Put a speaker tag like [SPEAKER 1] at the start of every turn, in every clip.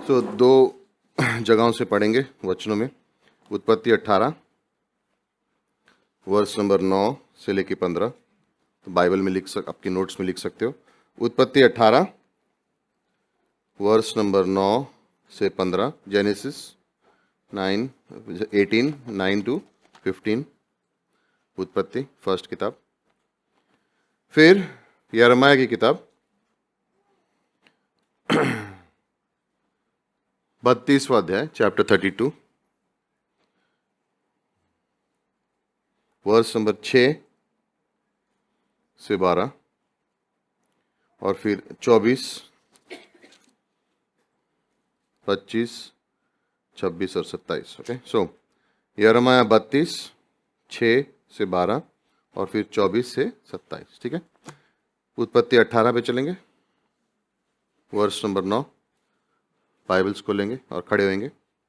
[SPEAKER 1] तो दो जगहों से पढ़ेंगे वचनों में। उत्पत्ति 18 वर्ष नंबर 9 से लेके 15, तो बाइबल में आपके नोट्स में लिख सकते हो। उत्पत्ति 18 वर्ष नंबर 9 से 15, जेनेसिस 18 9 to 15, उत्पत्ति फर्स्ट किताब। फिर यिर्मयाह की किताब 32वां अध्याय, चैप्टर 32, वर्ष नंबर 6 से 12, और फिर 24, 25, 26 और 27। ओके, सो यिर्मयाह 32 6 से 12 और फिर 24 से 27। ठीक है, उत्पत्ति 18 पे चलेंगे, वर्ष नंबर 9। बाइबल्स को लेंगे और खड़े होंगे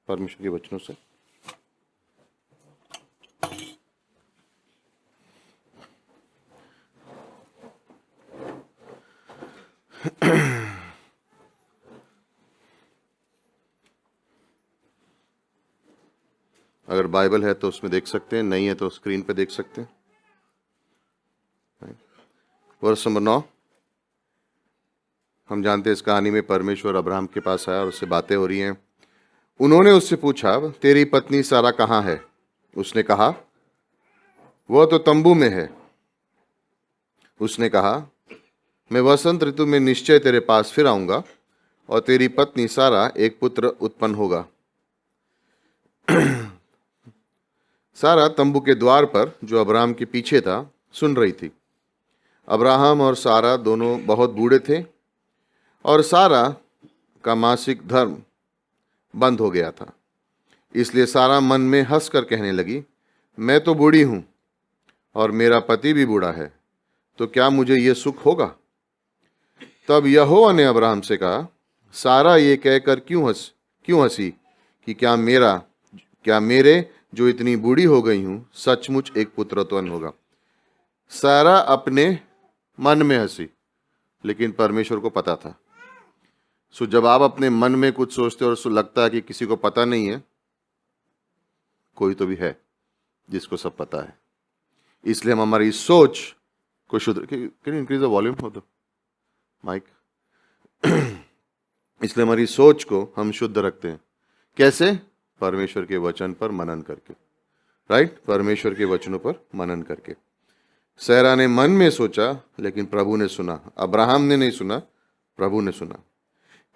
[SPEAKER 1] परमेश्वर के वचनों से। अगर बाइबल है तो उसमें देख सकते हैं, नहीं है तो स्क्रीन पे देख सकते हैं। वर्ष नंबर 9। हम जानते हैं इस कहानी में परमेश्वर अब्राहम के पास आया और उससे बातें हो रही हैं। उन्होंने उससे पूछा, तेरी पत्नी सारा कहाँ है? उसने कहा, वह तो तंबू में है। उसने कहा, मैं वसंत ऋतु में निश्चय तेरे पास फिर आऊंगा और तेरी पत्नी सारा एक पुत्र उत्पन्न होगा। सारा तंबू के द्वार पर जो अब्राहम के पीछे था सुन रही थी। अब्राहम और सारा दोनों बहुत बूढ़े थे और सारा का मासिक धर्म बंद हो गया था। इसलिए सारा मन में हंसकर कहने लगी, मैं तो बूढ़ी हूं और मेरा पति भी बूढ़ा है, तो क्या मुझे ये सुख होगा? तब यहोवा ने अब्राहम से कहा, सारा ये कहकर क्यों हंसी कि क्या मेरे जो इतनी बूढ़ी हो गई हूं सचमुच एक पुत्र उत्पन्न होगा। सारा अपने मन में हंसी, लेकिन परमेश्वर को पता था। सो जब आप अपने मन में कुछ सोचते हो और उसको लगता है कि किसी को पता नहीं है, कोई तो भी है जिसको सब पता है। इसलिए हम हमारी सोच को शुद्ध, can increase the volume of the mic. इसलिए हमारी सोच को हम शुद्ध रखते हैं। कैसे? परमेश्वर के वचन पर मनन करके, राइट? परमेश्वर के वचनों पर मनन करके। सारा ने मन में सोचा, लेकिन प्रभु ने सुना। अब्राहम ने नहीं सुना, प्रभु ने सुना।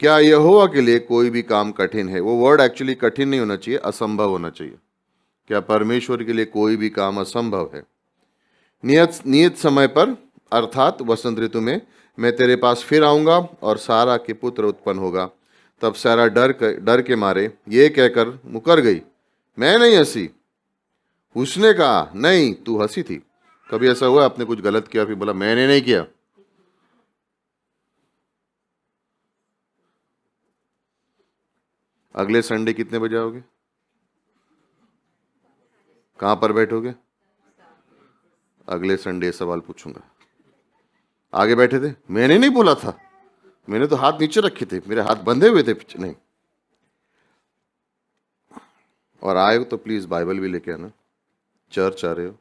[SPEAKER 1] क्या यहोवा के लिए कोई भी काम कठिन है? वो वर्ड एक्चुअली कठिन नहीं होना चाहिए, असंभव होना चाहिए। क्या परमेश्वर के लिए कोई भी काम असंभव है? नियत समय पर अर्थात वसंत ऋतु में मैं तेरे पास फिर आऊंगा और सारा के पुत्र उत्पन्न होगा। तब सारा डर के मारे ये कहकर मुकर गई, मैं नहीं हंसी। उसने कहा, नहीं, तू हंसी थी। कभी ऐसा हुआ आपने कुछ गलत किया फिर बोला मैंने नहीं किया? अगले संडे कितने बजे आओगे? कहां पर बैठोगे? अगले संडे सवाल पूछूंगा। आगे बैठे थे, मैंने नहीं बोला था, मैंने तो हाथ नीचे रखे थे, मेरे हाथ बंधे हुए थे पीछे। नहीं। और आए हो तो प्लीज बाइबल भी लेके आना। चर्च आ रहे हो,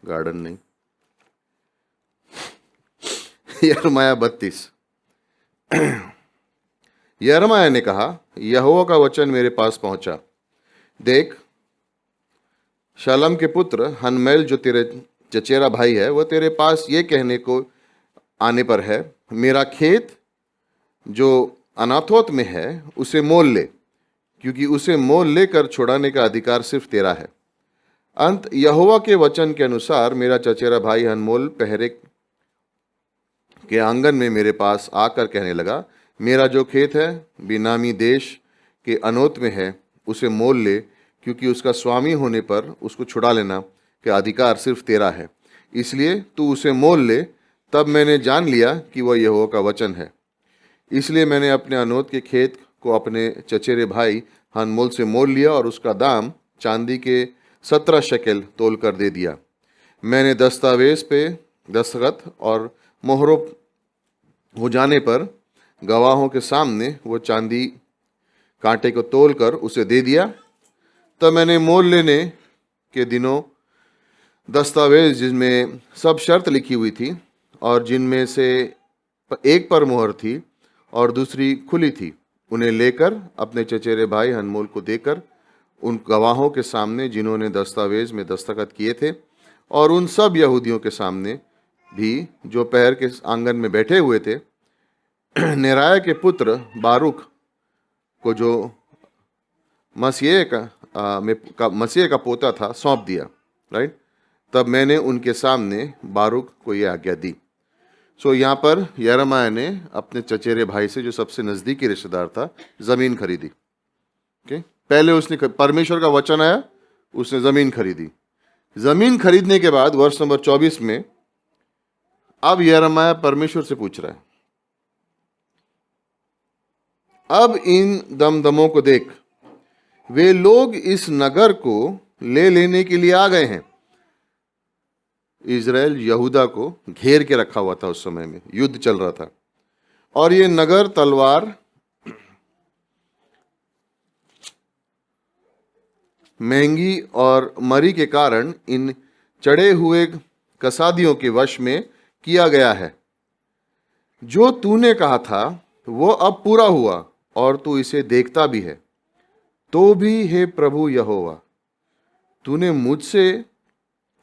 [SPEAKER 1] गार्डन नहीं। यिर्मयाह 32। यिर्मयाह ने कहा, यहोवा का वचन मेरे पास पहुंचा। देख, शलम के पुत्र हनमेल जो तेरे चचेरा भाई है, वह तेरे पास ये कहने को आने पर है, मेरा खेत जो अनाथोत में है उसे मोल ले, क्योंकि उसे मोल लेकर छुड़ाने का अधिकार सिर्फ तेरा है। अंत यहोवा के वचन के अनुसार मेरा चचेरा भाई हनमोल पहरे के आंगन में मेरे पास आकर कहने लगा, मेरा जो खेत है बिनामी देश के अनोत में है उसे मोल ले, क्योंकि उसका स्वामी होने पर उसको छुड़ा लेना का अधिकार सिर्फ तेरा है। इसलिए तू उसे मोल ले। तब मैंने जान लिया कि वह यहोवा का वचन है। इसलिए मैंने अपने अनोत के खेत को अपने चचेरे भाई हनमोल से मोल लिया और उसका दाम चांदी के 17 शेकेल तोल कर दे दिया। मैंने दस्तावेज पे दस्तखत और मोहरों हो जाने पर गवाहों के सामने वो चांदी कांटे को तोलकर उसे दे दिया। तब मैंने मोल लेने के दिनों दस्तावेज जिनमें सब शर्त लिखी हुई थी और जिनमें से एक पर मोहर थी और दूसरी खुली थी, उन्हें लेकर अपने चचेरे भाई हनमोल को देकर उन गवाहों के सामने जिन्होंने दस्तावेज में दस्तखत किए थे, और उन सब यहूदियों के सामने भी जो पहर के आंगन में बैठे हुए थे, नेराया के पुत्र बारूक को, जो मसीह का पोता था, सौंप दिया। राइट। तब मैंने उनके सामने बारूक को यह आज्ञा दी। सो यहाँ पर यिर्मयाह ने अपने चचेरे भाई से, जो सबसे नजदीकी रिश्तेदार था, जमीन खरीदी। ओके, पहले उसने परमेश्वर का वचन आया, उसने जमीन खरीदी। जमीन खरीदने के बाद वर्ष नंबर 24 में अब यिर्मयाह परमेश्वर से पूछ रहा है, अब इन दमदमों को देख, वे लोग इस नगर को ले लेने के लिए आ गए हैं। इजराइल यहूदा को घेर के रखा हुआ था, उस समय में युद्ध चल रहा था, और ये नगर तलवार, महंगी और मरी के कारण इन चढ़े हुए कसादियों के वश में किया गया है। जो तूने कहा था वो अब पूरा हुआ और तू इसे देखता भी है। तो भी हे प्रभु यहोवा, तूने मुझसे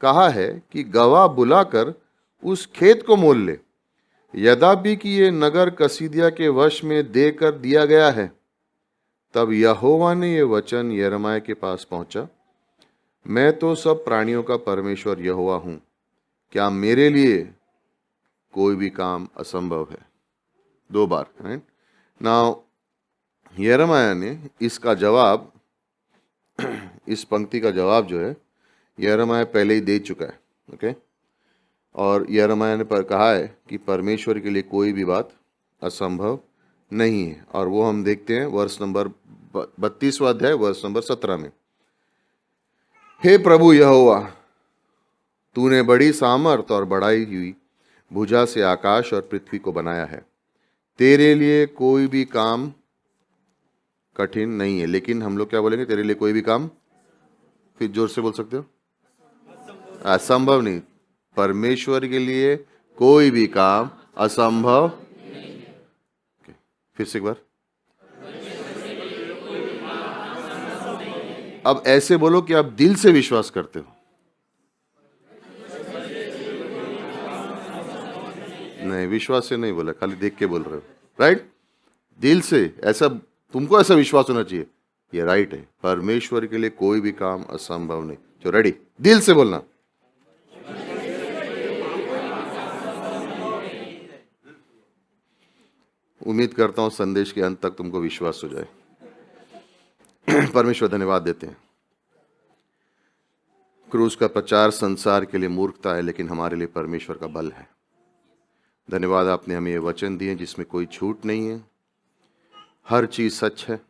[SPEAKER 1] कहा है कि गवाह बुलाकर उस खेत को मोल ले, यद्यपि कि ये नगर कसीदिया के वश में देकर दिया गया है। तब यहोवा ने ये वचन यिर्मयाह के पास पहुंचा, मैं तो सब प्राणियों का परमेश्वर यहोवा हूं, क्या मेरे लिए कोई भी काम असंभव है? 2 बार। नाउ यिर्मयाह ने इसका जवाब, इस पंक्ति का जवाब जो है, यिर्मयाह पहले ही दे चुका है। ओके, और यिर्मयाह ने पर कहा है कि परमेश्वर के लिए कोई भी बात असंभव नहीं है, और वो हम देखते हैं वर्ष नंबर 32वां अध्याय वर्ष नंबर 17 में। हे प्रभु यहोवा, तूने बड़ी सामर्थ और बढ़ाई हुई भुजा से आकाश और पृथ्वी को बनाया है। तेरे लिए कोई भी काम कठिन नहीं है। लेकिन हम लोग क्या बोलेंगे? तेरे लिए कोई भी काम, फिर जोर से बोल सकते हो, असंभव नहीं। परमेश्वर के लिए कोई भी काम असंभव। फिर से एक बार, अब ऐसे बोलो कि आप दिल से विश्वास करते हो। नहीं, विश्वास से नहीं बोला, खाली देख के बोल रहे हो। राइट, दिल से, ऐसा तुमको ऐसा विश्वास होना चाहिए, ये राइट है, परमेश्वर के लिए कोई भी काम असंभव नहीं। जो रेडी, दिल से बोलना। उम्मीद करता हूं संदेश के अंत तक तुमको विश्वास हो जाए। परमेश्वर धन्यवाद देते हैं। क्रूस का प्रचार संसार के लिए मूर्खता है, लेकिन हमारे लिए परमेश्वर का बल है। धन्यवाद, आपने हमें ये वचन दिए जिसमें कोई झूठ नहीं है, हर चीज सच है,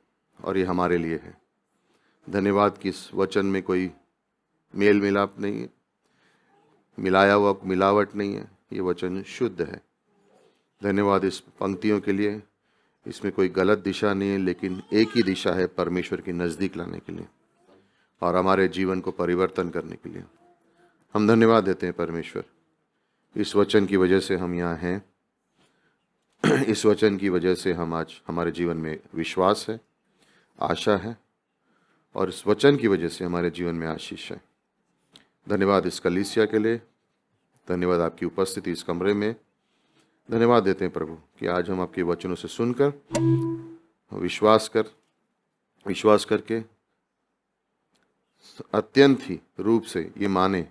[SPEAKER 1] और ये हमारे लिए है। धन्यवाद कि इस वचन में कोई मेल मिलाप नहीं है, मिलाया हुआ मिलावट नहीं है, ये वचन शुद्ध है। धन्यवाद इस पंक्तियों के लिए, इसमें कोई गलत दिशा नहीं है, लेकिन एक ही दिशा है, परमेश्वर के नज़दीक लाने के लिए और हमारे जीवन को परिवर्तन करने के लिए। हम धन्यवाद देते हैं परमेश्वर, इस वचन की वजह से हम यहाँ हैं। इस वचन की वजह से हम आज, हमारे जीवन में विश्वास है, आशा है, और इस वचन की वजह से हमारे जीवन में आशीष है। धन्यवाद इस कलीसिया के लिए, धन्यवाद आपकी उपस्थिति इस कमरे में। धन्यवाद देते हैं प्रभु कि आज हम आपके वचनों से सुनकर विश्वास करके अत्यंत ही रूप से ये माने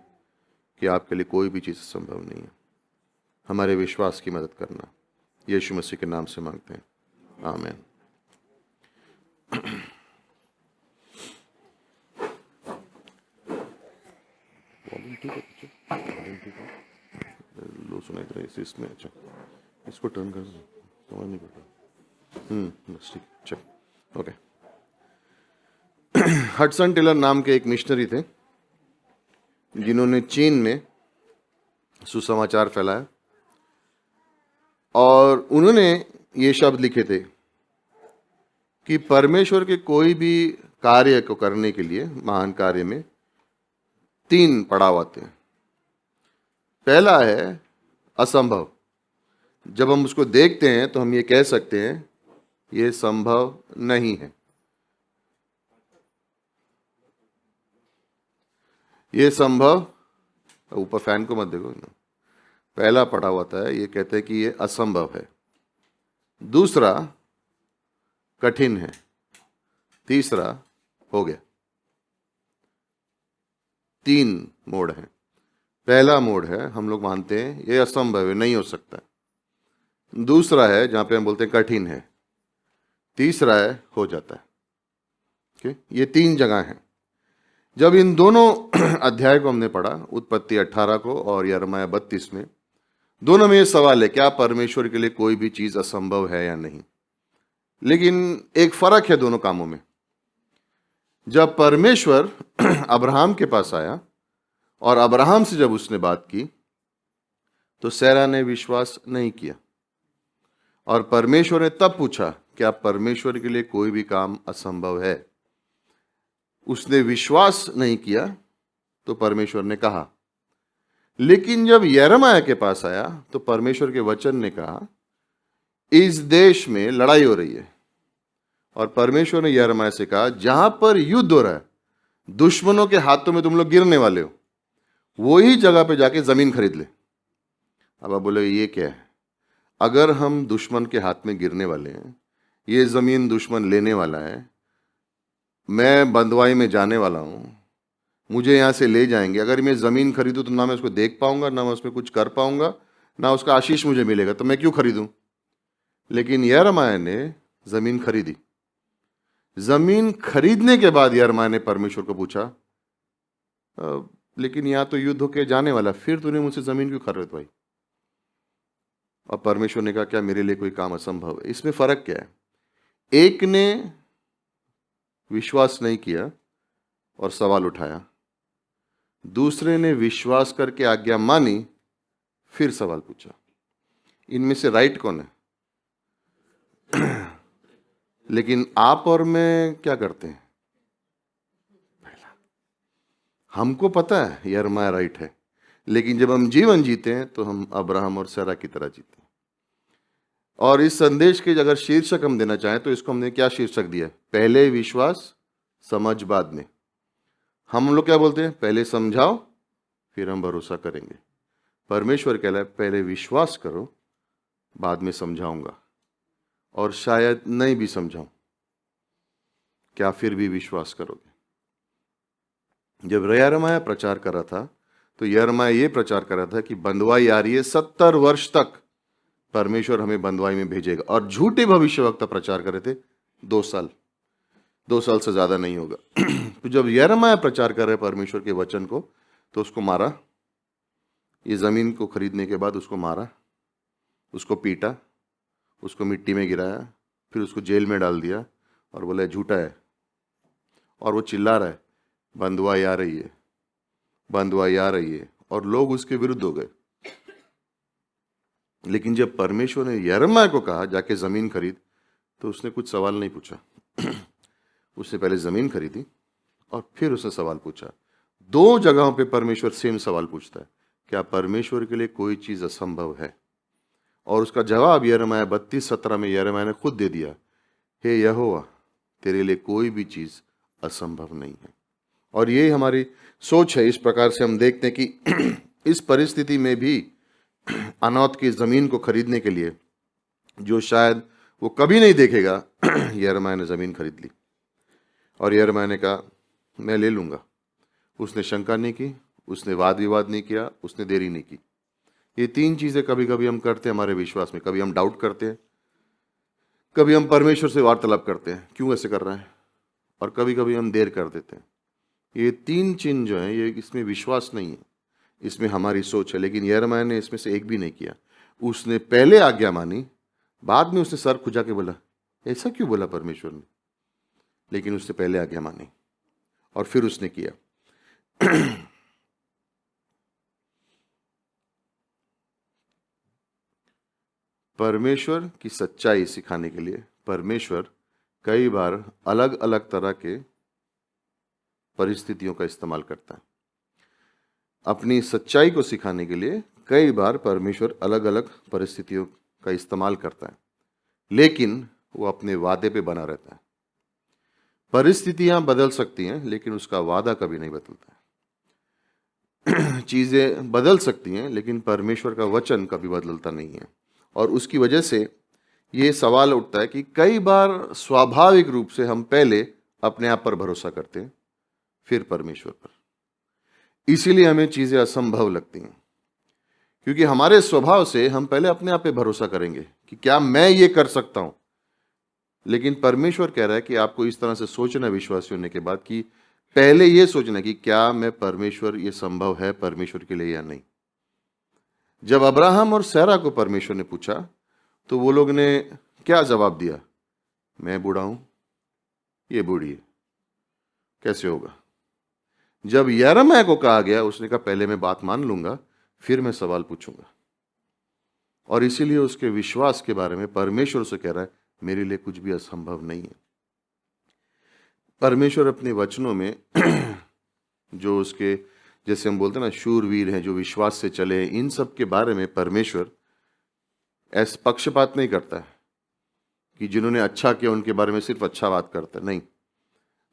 [SPEAKER 1] कि आपके लिए कोई भी चीज़ संभव नहीं है। हमारे विश्वास की मदद करना, यीशु मसीह के नाम से मांगते हैं, आमीन। लो सुनाई दे रहा है इसमें। अच्छा, इसको टर्न कर, समझ नहीं पड़ता। बस ठीक, चल ओके। हडसन टेलर नाम के एक मिशनरी थे जिन्होंने चीन में सुसमाचार फैलाया, और उन्होंने ये शब्द लिखे थे कि परमेश्वर के कोई भी कार्य को करने के लिए, महान कार्य में 3 पड़ाव आते हैं। पहला है असंभव। जब हम उसको देखते हैं तो हम ये कह सकते हैं ये संभव नहीं है, ये संभव, ऊपर फैन को मत देखो ना। पहला पड़ाव आता है, ये कहते हैं कि ये असंभव है। दूसरा कठिन है। तीसरा हो गया। 3 मोड़ हैं। पहला मोड़ है, हम लोग मानते हैं ये असंभव है, नहीं हो सकता। दूसरा है जहां पे हम बोलते हैं कठिन है। तीसरा है हो जाता है। ये 3 जगह हैं। जब इन दोनों अध्याय को हमने पढ़ा, उत्पत्ति 18 को और यिर्मयाह 32 में, दोनों में ये सवाल है क्या परमेश्वर के लिए कोई भी चीज असंभव है या नहीं। लेकिन एक फर्क है दोनों कामों में। जब परमेश्वर अब्राहम के पास आया और अब्राहम से जब उसने बात की तो सैरा ने विश्वास नहीं किया, और परमेश्वर ने तब पूछा क्या परमेश्वर के लिए कोई भी काम असंभव है। उसने विश्वास नहीं किया तो परमेश्वर ने कहा। लेकिन जब यिर्मयाह के पास आया तो परमेश्वर के वचन ने कहा इस देश में लड़ाई हो रही है, और परमेश्वर ने यिर्मयाह से कहा जहां पर युद्ध हो रहा है, दुश्मनों के हाथों में तुम लोग गिरने वाले हो, वही जगह पे जाके जमीन खरीद ले। अब आप बोले ये क्या है? अगर हम दुश्मन के हाथ में गिरने वाले हैं, ये जमीन दुश्मन लेने वाला है, मैं बंदवाई में जाने वाला हूं, मुझे यहाँ से ले जाएंगे, अगर मैं ज़मीन खरीदूँ तो ना मैं उसको देख पाऊंगा, ना मैं उसमें कुछ कर पाऊंगा, ना उसका आशीष मुझे मिलेगा, तो मैं क्यों खरीदूं? लेकिन यिर्मयाह ने ज़मीन खरीदी। ज़मीन खरीदने के बाद यिर्मयाह ने परमेश्वर को पूछा लेकिन यहाँ तो युद्ध होके जाने वाला, फिर तूने मुझसे ज़मीन क्यों खरीदवाई? और परमेश्वर ने कहा क्या मेरे लिए कोई काम असंभव है? इसमें फ़र्क क्या है? एक ने विश्वास नहीं किया और सवाल उठाया, दूसरे ने विश्वास करके आज्ञा मानी फिर सवाल पूछा। इनमें से राइट कौन है? लेकिन आप और मैं क्या करते हैं? पहला, हमको पता है यिर्मयाह राइट है, लेकिन जब हम जीवन जीते हैं तो हम अब्राहम और सैरा की तरह जीते हैं। और इस संदेश के अगर शीर्षक हम देना चाहें तो इसको हमने क्या शीर्षक दिया? पहले विश्वास, समझ बाद में। हम लोग क्या बोलते हैं? पहले समझाओ फिर हम भरोसा करेंगे। परमेश्वर कह रहा है पहले विश्वास करो, बाद में समझाऊंगा, और शायद नहीं भी समझाऊं, क्या फिर भी विश्वास करोगे? जब यिर्मयाह प्रचार कर रहा था तो यिर्मयाह ये प्रचार कर रहा था कि बंदवाई आ रही है, 70 वर्ष तक परमेश्वर हमें बंदवाई में भेजेगा, और झूठे भविष्यवक्ता प्रचार कर रहे थे 2 साल, 2 साल से ज्यादा नहीं होगा। तो जब यिर्मयाह प्रचार कर रहे परमेश्वर के वचन को तो उसको मारा। ये जमीन को खरीदने के बाद उसको मारा, उसको पीटा, उसको मिट्टी में गिराया, फिर उसको जेल में डाल दिया और बोला झूठा है। और वो चिल्ला रहा है बंदवाई आ रही है, बंदवाई आ रही है, और लोग उसके विरुद्ध हो गए। लेकिन जब परमेश्वर ने यिर्मयाह को कहा जाके जमीन खरीद, तो उसने कुछ सवाल नहीं पूछा। उसने पहले जमीन खरीदी और फिर उसने सवाल पूछा। 2 जगहों पे परमेश्वर सेम सवाल पूछता है, क्या परमेश्वर के लिए कोई चीज असंभव है? और उसका जवाब यिर्मयाह 32:17 में यिर्मयाह ने खुद दे दिया, हे यहोवा तेरे लिए कोई भी चीज असंभव नहीं है। और ये हमारी सोच है। इस प्रकार से हम देखते हैं कि इस परिस्थिति में भी अनौत की जमीन को खरीदने के लिए, जो शायद वो कभी नहीं देखेगा, यिर्मयाह ने जमीन खरीद ली। और यिर्मयाह ने कहा मैं ले लूंगा। उसने शंका नहीं की, उसने वाद विवाद नहीं किया, उसने देरी नहीं की। ये 3 चीजें कभी कभी हम करते हैं हमारे विश्वास में। कभी हम डाउट करते हैं, कभी हम परमेश्वर से वार्तालाप करते हैं क्यों ऐसे कर रहे हैं, और कभी कभी हम देर कर देते हैं। ये 3 चिन्ह जो है, ये इसमें विश्वास नहीं है, इसमें हमारी सोच है। लेकिन यिर्मयाह ने इसमें से एक भी नहीं किया। उसने पहले आज्ञा मानी, बाद में उसने सर खुजा के बोला ऐसा क्यों बोला परमेश्वर ने, लेकिन उसने पहले आज्ञा मानी और फिर उसने किया। परमेश्वर की सच्चाई सिखाने के लिए परमेश्वर कई बार अलग अलग तरह के परिस्थितियों का इस्तेमाल करता है। अपनी सच्चाई को सिखाने के लिए कई बार परमेश्वर अलग अलग परिस्थितियों का इस्तेमाल करता है, लेकिन वो अपने वादे पे बना रहता है। परिस्थितियां बदल सकती हैं, लेकिन उसका वादा कभी नहीं बदलता है। चीजें बदल सकती हैं, लेकिन परमेश्वर का वचन कभी बदलता नहीं है। और उसकी वजह से ये सवाल उठता है कि कई बार स्वाभाविक रूप से हम पहले अपने आप पर भरोसा करते हैं, फिर परमेश्वर पर। इसीलिए हमें चीजें असंभव लगती हैं, क्योंकि हमारे स्वभाव से हम पहले अपने आप पे भरोसा करेंगे कि क्या मैं ये कर सकता हूं। लेकिन परमेश्वर कह रहा है कि आपको इस तरह से सोचना, विश्वासी होने के बाद, कि पहले ये सोचना कि क्या मैं परमेश्वर, ये संभव है परमेश्वर के लिए या नहीं। जब अब्राहम और सैरा को परमेश्वर ने पूछा तो वो लोग ने क्या जवाब दिया? मैं बूढ़ा हूं, ये बूढ़ी है, कैसे होगा। जब यिर्मयाह को कहा गया, उसने कहा पहले मैं बात मान लूंगा, फिर मैं सवाल पूछूंगा। और इसीलिए उसके विश्वास के बारे में परमेश्वर से कह रहा है, मेरे लिए कुछ भी असंभव नहीं है। परमेश्वर अपने वचनों में जो उसके, जैसे हम बोलते हैं ना, शूरवीर हैं जो विश्वास से चले, इन सब के बारे में परमेश्वर ऐसा पक्षपात नहीं करता है कि जिन्होंने अच्छा किया उनके बारे में सिर्फ अच्छा बात करता है। नहीं,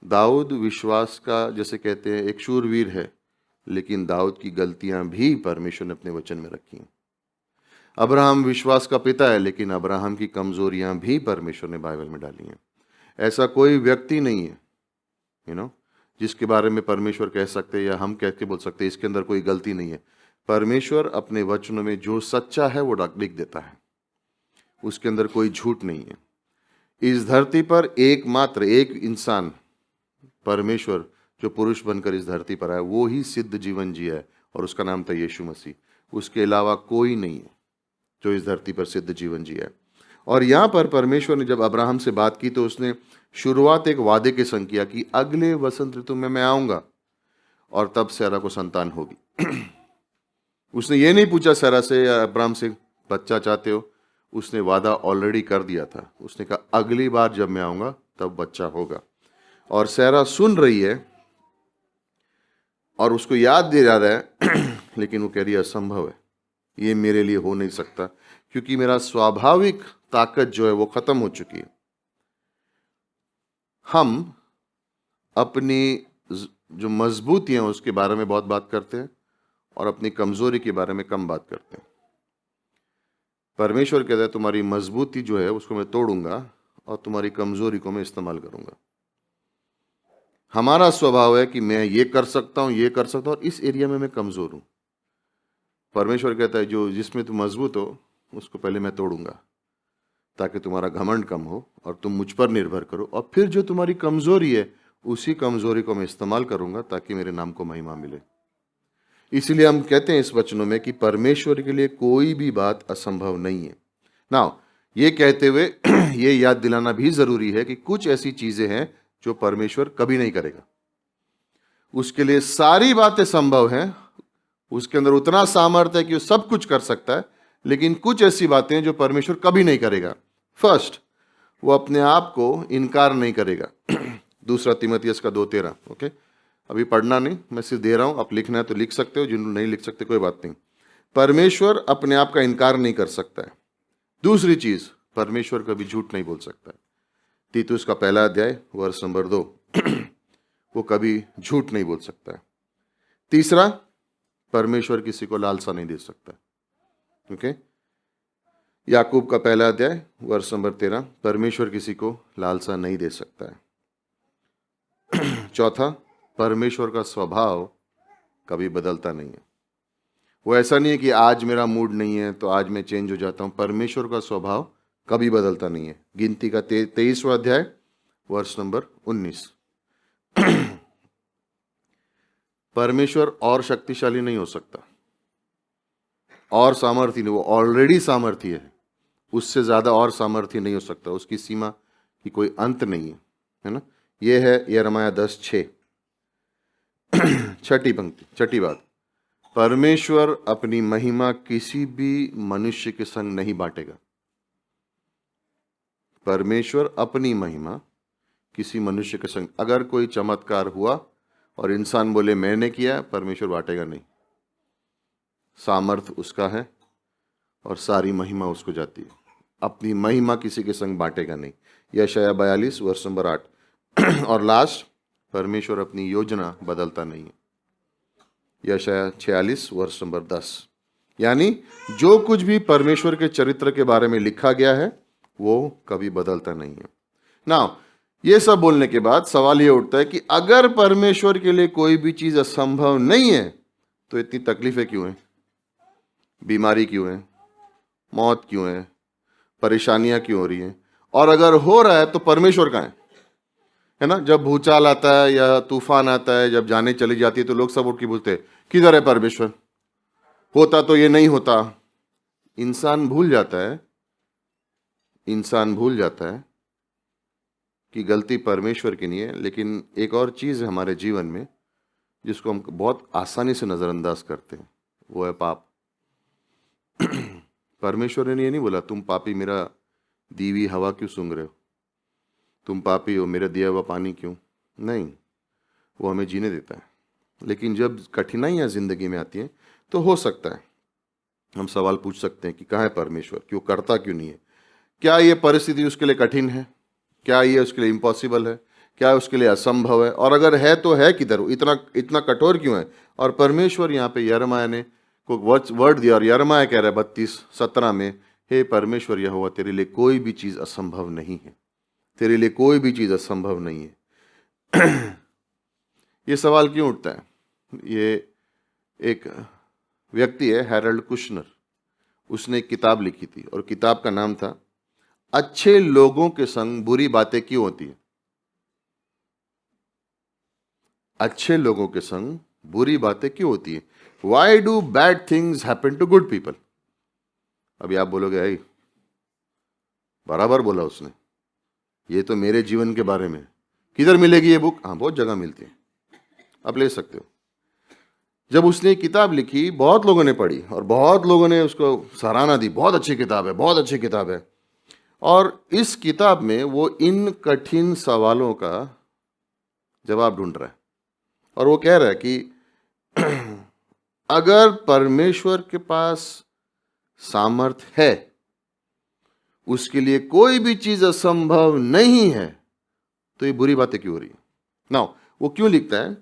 [SPEAKER 1] दाऊद विश्वास का, जैसे कहते हैं, एक शूरवीर है, लेकिन दाऊद की गलतियां भी परमेश्वर ने अपने वचन में रखी हैं। अब्राहम विश्वास का पिता है, लेकिन अब्राहम की कमजोरियां भी परमेश्वर ने बाइबल में डाली हैं। ऐसा कोई व्यक्ति नहीं है जिसके बारे में परमेश्वर कह सकते या हम कह के बोल सकते इसके अंदर कोई गलती नहीं है। परमेश्वर अपने वचनों में जो सच्चा है वो लिख देता है, उसके अंदर कोई झूठ नहीं है। इस धरती पर एकमात्र एक इंसान, परमेश्वर, जो पुरुष बनकर इस धरती पर आया, वो ही सिद्ध जीवन जिया है, और उसका नाम था यीशु मसीह। उसके अलावा कोई नहीं है जो इस धरती पर सिद्ध जीवन जिया है। और यहां पर परमेश्वर ने जब अब्राहम से बात की तो उसने शुरुआत एक वादे के संग किया कि अगले वसंत ऋतु में मैं आऊंगा और तब सैरा को संतान होगी। उसने ये नहीं पूछा सैरा से या अब्राहम से, बच्चा चाहते हो? उसने वादा ऑलरेडी कर दिया था। उसने कहा अगली बार जब मैं आऊंगा तब बच्चा होगा। और सैरा सुन रही है और उसको याद दे जा रहा है, लेकिन वो कह रही है असंभव है, ये मेरे लिए हो नहीं सकता, क्योंकि मेरा स्वाभाविक ताकत जो है वो खत्म हो चुकी है। हम अपनी जो मजबूती है उसके बारे में बहुत बात करते हैं और अपनी कमजोरी के बारे में कम बात करते हैं। परमेश्वर कहता है तुम्हारी मजबूती जो है उसको मैं तोड़ूंगा और तुम्हारी कमजोरी को मैं इस्तेमाल करूंगा। हमारा स्वभाव है कि मैं ये कर सकता हूं, ये कर सकता हूं, और इस एरिया में मैं कमजोर हूं। परमेश्वर कहता है जो जिसमें तुम मजबूत हो उसको पहले मैं तोड़ूंगा, ताकि तुम्हारा घमंड कम हो और तुम मुझ पर निर्भर करो, और फिर जो तुम्हारी कमजोरी है उसी कमजोरी को मैं इस्तेमाल करूंगा ताकि मेरे नाम को महिमा मिले। इसीलिए हम कहते हैं इस वचनों में कि परमेश्वर के लिए कोई भी बात असंभव नहीं है। नाउ ये कहते हुए ये याद दिलाना भी जरूरी है कि कुछ ऐसी चीजें हैं जो परमेश्वर कभी नहीं करेगा। उसके लिए सारी बातें संभव हैं, उसके अंदर उतना सामर्थ्य है कि वो सब कुछ कर सकता है, लेकिन कुछ ऐसी बातें हैं जो परमेश्वर कभी नहीं करेगा। फर्स्ट, वो अपने आप को इनकार नहीं करेगा। दूसरा तीमुथियुस का 2:13, ओके, अभी पढ़ना नहीं, मैं सिर्फ दे रहा हूं, आप लिखना है तो लिख सकते हो, जिन नहीं लिख सकते कोई बात नहीं। परमेश्वर अपने आप का इनकार नहीं कर सकता है। दूसरी चीज, परमेश्वर कभी झूठ नहीं बोल सकता है। तीतुस का 1 अध्याय वर्ष नंबर 2, वो कभी झूठ नहीं बोल सकता है। तीसरा, परमेश्वर किसी को लालसा नहीं दे सकता, ओके। याकूब का 1 अध्याय वर्ष नंबर 13, परमेश्वर किसी को लालसा नहीं दे सकता है। चौथा, परमेश्वर का स्वभाव कभी बदलता नहीं है। वो ऐसा नहीं है कि आज मेरा मूड नहीं है तो आज मैं चेंज हो जाता हूं। परमेश्वर का स्वभाव कभी बदलता नहीं है। गिनती का 23वां अध्याय वर्ष नंबर 19। परमेश्वर और शक्तिशाली नहीं हो सकता, और सामर्थ्य नहीं, वो ऑलरेडी सामर्थ्य है, उससे ज्यादा और सामर्थ्य नहीं हो सकता, उसकी सीमा की कोई अंत नहीं है ना। ये है यिर्मयाह 10:6। छठी बात, परमेश्वर अपनी महिमा किसी भी मनुष्य के संग नहीं बांटेगा। परमेश्वर अपनी महिमा किसी मनुष्य के संग। अगर कोई चमत्कार हुआ और इंसान बोले मैंने किया, परमेश्वर बांटेगा नहीं। सामर्थ उसका है और सारी महिमा उसको जाती है। अपनी महिमा किसी के संग बांटेगा नहीं। यशायाह 42 वर्ष नंबर 8। और लास्ट, परमेश्वर अपनी योजना बदलता नहीं है। यशायाह 46 वर्ष नंबर 10। यानी जो कुछ भी परमेश्वर के चरित्र के बारे में लिखा गया है वो कभी बदलता नहीं है। नाउ ये सब बोलने के बाद सवाल ये उठता है कि अगर परमेश्वर के लिए कोई भी चीज असंभव नहीं है तो इतनी तकलीफें क्यों हैं? बीमारी क्यों है? मौत क्यों है? परेशानियां क्यों हो रही हैं? और अगर हो रहा है तो परमेश्वर कहाँ है ना? जब भूचाल आता है या तूफान आता है, जब जाने चली जाती है तो लोग सब उठ के बोलते हैं किधर है परमेश्वर? होता तो ये नहीं होता। इंसान भूल जाता है कि गलती परमेश्वर की नहीं है। लेकिन एक और चीज है हमारे जीवन में जिसको हम बहुत आसानी से नजरअंदाज करते हैं, वो है पाप। परमेश्वर ने ये नहीं बोला तुम पापी मेरा दी हुई हवा क्यों सूंघ रहे हो, तुम पापी हो मेरा दिया हुआ पानी क्यों। नहीं, वो हमें जीने देता है। लेकिन जब कठिनाइयां जिंदगी में आती हैं तो हो सकता है हम सवाल पूछ सकते हैं कि कहाँ है परमेश्वर, क्यों करता क्यों नहीं है? क्या ये परिस्थिति उसके लिए कठिन है? क्या ये उसके लिए इम्पॉसिबल है? क्या उसके लिए असंभव है? और अगर है तो है किधर? इतना इतना कठोर क्यों है? और परमेश्वर यहाँ पे यिर्मयाह ने को वर्ड दिया और यिर्मयाह कह रहा है 32:17 में, हे परमेश्वर यहोवा तेरे लिए कोई भी चीज असंभव नहीं है, तेरे लिए कोई भी चीज असंभव नहीं है। ये सवाल क्यों उठता है? ये एक व्यक्ति है हैरोल्ड कुशनर, उसने एक किताब लिखी थी और किताब का नाम था अच्छे लोगों के संग बुरी बातें क्यों होती है। अच्छे लोगों के संग बुरी बातें क्यों होती है? Why do bad things happen to good people? अभी आप बोलोगे आई बराबर बोला उसने, ये तो मेरे जीवन के बारे में। किधर मिलेगी ये बुक? हाँ, बहुत जगह मिलती है, आप ले सकते हो। जब उसने एक किताब लिखी बहुत लोगों ने पढ़ी और बहुत लोगों ने उसको सराहना दी, बहुत अच्छी किताब है, बहुत अच्छी किताब है। और इस किताब में वो इन कठिन सवालों का जवाब ढूंढ रहा है और वो कह रहा है कि अगर परमेश्वर के पास सामर्थ है, उसके लिए कोई भी चीज असंभव नहीं है, तो ये बुरी बातें क्यों हो रही है? नाउ वो क्यों लिखता है?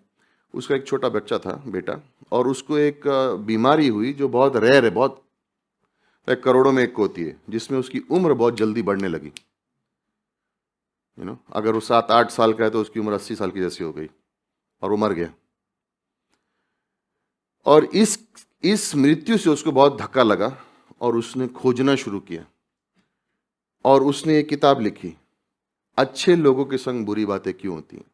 [SPEAKER 1] उसका एक छोटा बच्चा था, बेटा, और उसको एक बीमारी हुई जो बहुत रेयर है, बहुत करोड़ों में एक को होती है, जिसमें उसकी उम्र बहुत जल्दी बढ़ने लगी। अगर वो 7-8 साल का है तो उसकी उम्र 80 साल की जैसी हो गई और वो मर गया। और इस मृत्यु से उसको बहुत धक्का लगा और उसने खोजना शुरू किया और उसने एक किताब लिखी, अच्छे लोगों के संग बुरी बातें क्यों होती हैं।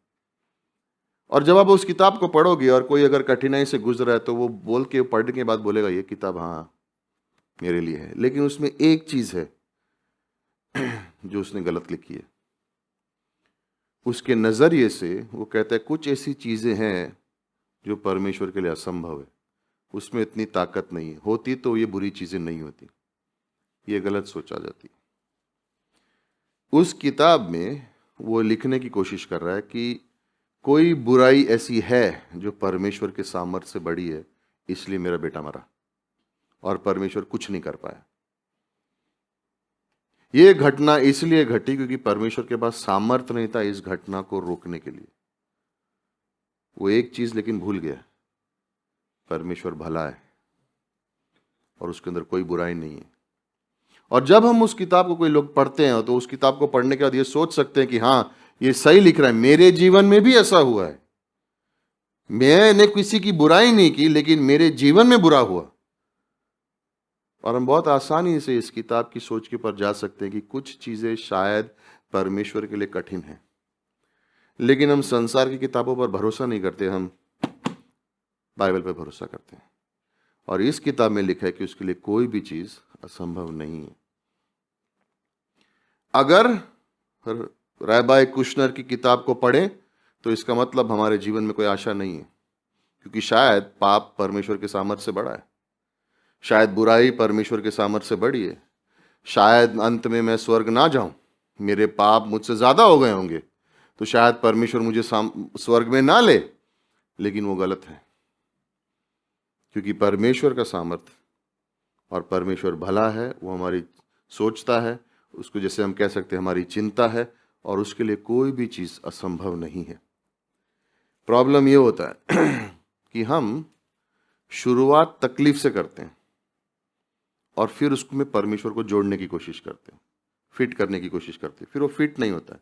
[SPEAKER 1] और जब आप उस किताब को पढ़ोगे और कोई अगर कठिनाई से गुजरा है तो वो बोल के पढ़ने के बाद बोलेगा ये किताब हाँ मेरे लिए है। लेकिन उसमें एक चीज है जो उसने गलत लिखी है। उसके नजरिए से वो कहता है कुछ ऐसी चीजें हैं जो परमेश्वर के लिए असंभव है, उसमें इतनी ताकत नहीं है, होती तो ये बुरी चीजें नहीं होती। ये गलत सोच आ जाती। उस किताब में वो लिखने की कोशिश कर रहा है कि कोई बुराई ऐसी है जो परमेश्वर के सामर्थ्य से बड़ी है, इसलिए मेरा बेटा मरा और परमेश्वर कुछ नहीं कर पाया। ये घटना इसलिए घटी क्योंकि परमेश्वर के पास सामर्थ्य नहीं था इस घटना को रोकने के लिए। वो एक चीज लेकिन भूल गया, परमेश्वर भला है और उसके अंदर कोई बुराई नहीं है। और जब हम उस किताब को कोई लोग पढ़ते हैं तो उस किताब को पढ़ने के बाद ये सोच सकते हैं कि हाँ ये सही लिख रहा है, मेरे जीवन में भी ऐसा हुआ है, मैंने किसी की बुराई नहीं की लेकिन मेरे जीवन में बुरा हुआ। और हम बहुत आसानी से इस किताब की सोच के ऊपर जा सकते हैं कि कुछ चीजें शायद परमेश्वर के लिए कठिन है, लेकिन हम संसार की किताबों पर भरोसा नहीं करते, हम बाइबल पर भरोसा करते हैं। और इस किताब में लिखा है कि उसके लिए कोई भी चीज असंभव नहीं है। अगर रायबाई कुशनर की किताब को पढ़ें तो इसका मतलब हमारे जीवन में कोई आशा नहीं है, क्योंकि शायद पाप परमेश्वर के सामर्थ्य से बड़ा है, शायद बुराई परमेश्वर के सामर्थ्य से बड़ी है, शायद अंत में मैं स्वर्ग ना जाऊं, मेरे पाप मुझसे ज्यादा हो गए होंगे, तो शायद परमेश्वर मुझे स्वर्ग में ना ले, लेकिन वो गलत है, क्योंकि परमेश्वर का सामर्थ्य और परमेश्वर भला है, वो हमारी सोचता है, उसको जैसे हम कह सकते हैं हमारी चिंता है, और उसके लिए कोई भी चीज़ असंभव नहीं है। प्रॉब्लम ये होता है कि हम शुरुआत तकलीफ से करते हैं और फिर उसमें परमेश्वर को जोड़ने की कोशिश करते हैं, फिट करने की कोशिश करते हैं, फिर वो फिट नहीं होता है,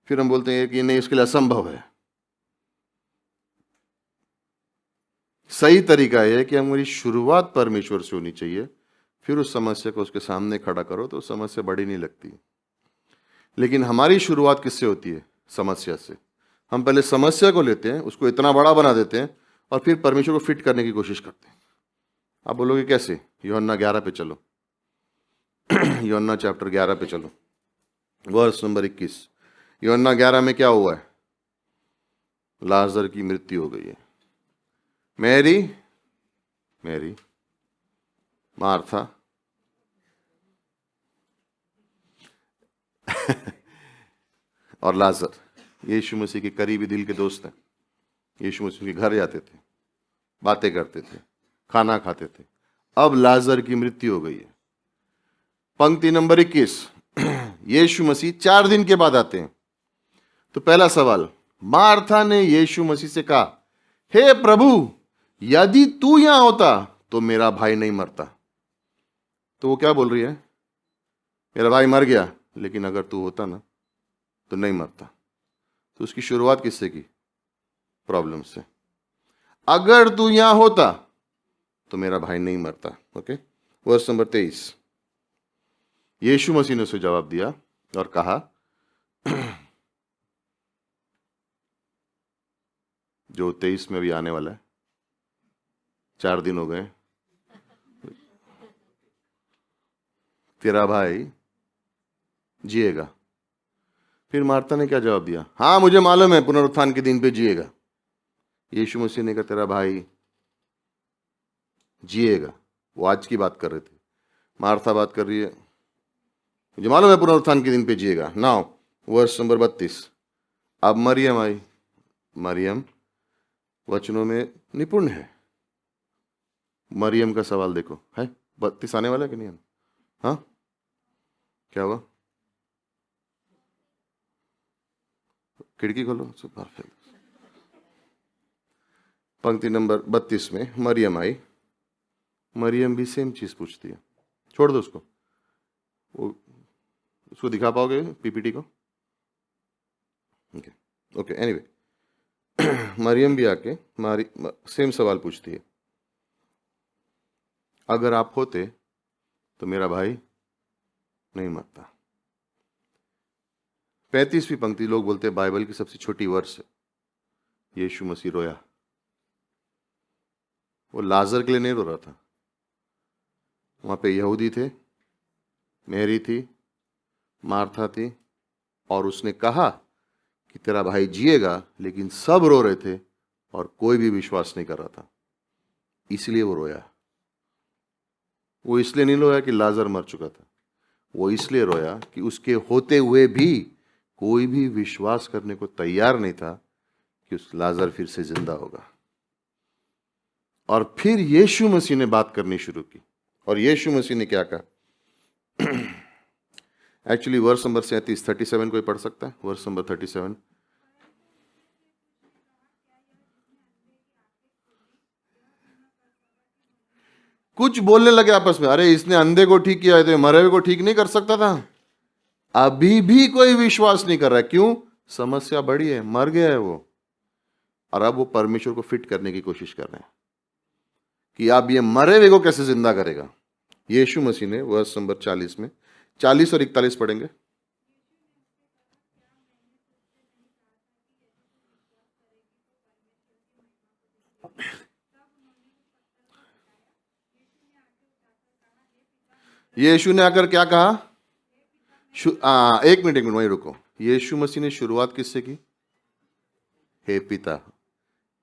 [SPEAKER 1] फिर हम बोलते हैं कि नहीं, इसके लिए असंभव है। सही तरीका यह है कि हमारी शुरुआत परमेश्वर से होनी चाहिए, फिर उस समस्या को उसके सामने खड़ा करो तो समस्या बड़ी नहीं लगती। लेकिन हमारी शुरुआत किससे होती है? समस्या से। हम पहले समस्या को लेते हैं, उसको इतना बड़ा बना देते हैं और फिर परमेश्वर को फिट करने की कोशिश करते हैं। आप बोलोगे कैसे? यूहन्ना 11 पे चलो, यूहन्ना चैप्टर 11 पे चलो, वर्स नंबर 21। यूहन्ना 11 में क्या हुआ है? लाजर की मृत्यु हो गई है। मैरी, मार्था और लाजर यीशु मसीह के करीबी दिल के दोस्त हैं। यीशु मसीह के घर जाते थे, बातें करते थे, खाना खाते थे। अब लाजर की मृत्यु हो गई है। पंक्ति नंबर 21, यीशु मसीह 4 दिन के बाद आते हैं। तो पहला सवाल, मार्था ने यीशु मसीह से कहा, हे प्रभु, यदि तू यहां होता तो मेरा भाई नहीं मरता। तो वो क्या बोल रही है? मेरा भाई मर गया, लेकिन अगर तू होता ना तो नहीं मरता। तो उसकी शुरुआत किससे की? प्रॉब्लम से। अगर तू यहां होता तो मेरा भाई नहीं मरता। Okay, verse number 23। यीशु मसीह ने उसे जवाब दिया और कहा, जो 23 में भी आने वाला है, 4 दिन हो गए, तेरा भाई जिएगा। फिर मार्था ने क्या जवाब दिया? हाँ, मुझे मालूम है पुनरुत्थान के दिन पे जिएगा। यीशु मसीह ने कहा, तेरा भाई जिएगा। वो आज की बात कर रहे थे, मार्था बात कर रही है, मुझे मालूम है पुनरुत्थान के दिन पे जिएगा। Now verse number 32। अब मरियम आई। मरियम वचनों में निपुण है। मरियम का सवाल देखो, है 32 आने वाला कि नहीं आने? हाँ, क्या हुआ? खिड़की खोलो। परफेक्ट। पंक्ति नंबर 32 में मरियम आई। मरियम भी सेम चीज पूछती है। छोड़ दो उसको, उसको दिखा पाओगे पीपीटी को? ओके, एनीवे, मरियम भी आके सेम सवाल पूछती है, अगर आप होते तो मेरा भाई नहीं मरता। 35वीं पंक्ति, लोग बोलते हैं बाइबल की सबसे छोटी वर्स है। यीशु मसीह रोया। वो लाजर के लिए नहीं रो रहा था। वहां पे यहूदी थे, मैरी थी, मार्था थी, और उसने कहा कि तेरा भाई जिएगा, लेकिन सब रो रहे थे और कोई भी विश्वास नहीं कर रहा था, इसलिए वो रोया। वो इसलिए नहीं रोया कि लाजर मर चुका था, वो इसलिए रोया कि उसके होते हुए भी कोई भी विश्वास करने को तैयार नहीं था कि उस लाजर फिर से जिंदा होगा। और फिर यीशु मसीह ने बात करनी शुरू की, और यीशु मसीह ने क्या कहा? एक्चुअली वर्स नंबर 37 कोई पढ़ सकता है? Verse number 37। कुछ बोलने लगे आपस में, अरे इसने अंधे को ठीक किया है तो मरे हुए को ठीक नहीं कर सकता था? अभी भी कोई विश्वास नहीं कर रहा है। क्यों? समस्या बड़ी है, मर गया है वो। और अब वो परमेश्वर को फिट करने की कोशिश कर रहे हैं कि आप ये मरे हुए को कैसे जिंदा करेगा। यीशु मसीह ने वर्स नंबर 40 में 40 और 41 पढ़ेंगे। यीशु ने आकर क्या कहा? एक मिनट वहीं रुको। यीशु मसीह ने शुरुआत किससे की? हे पिता।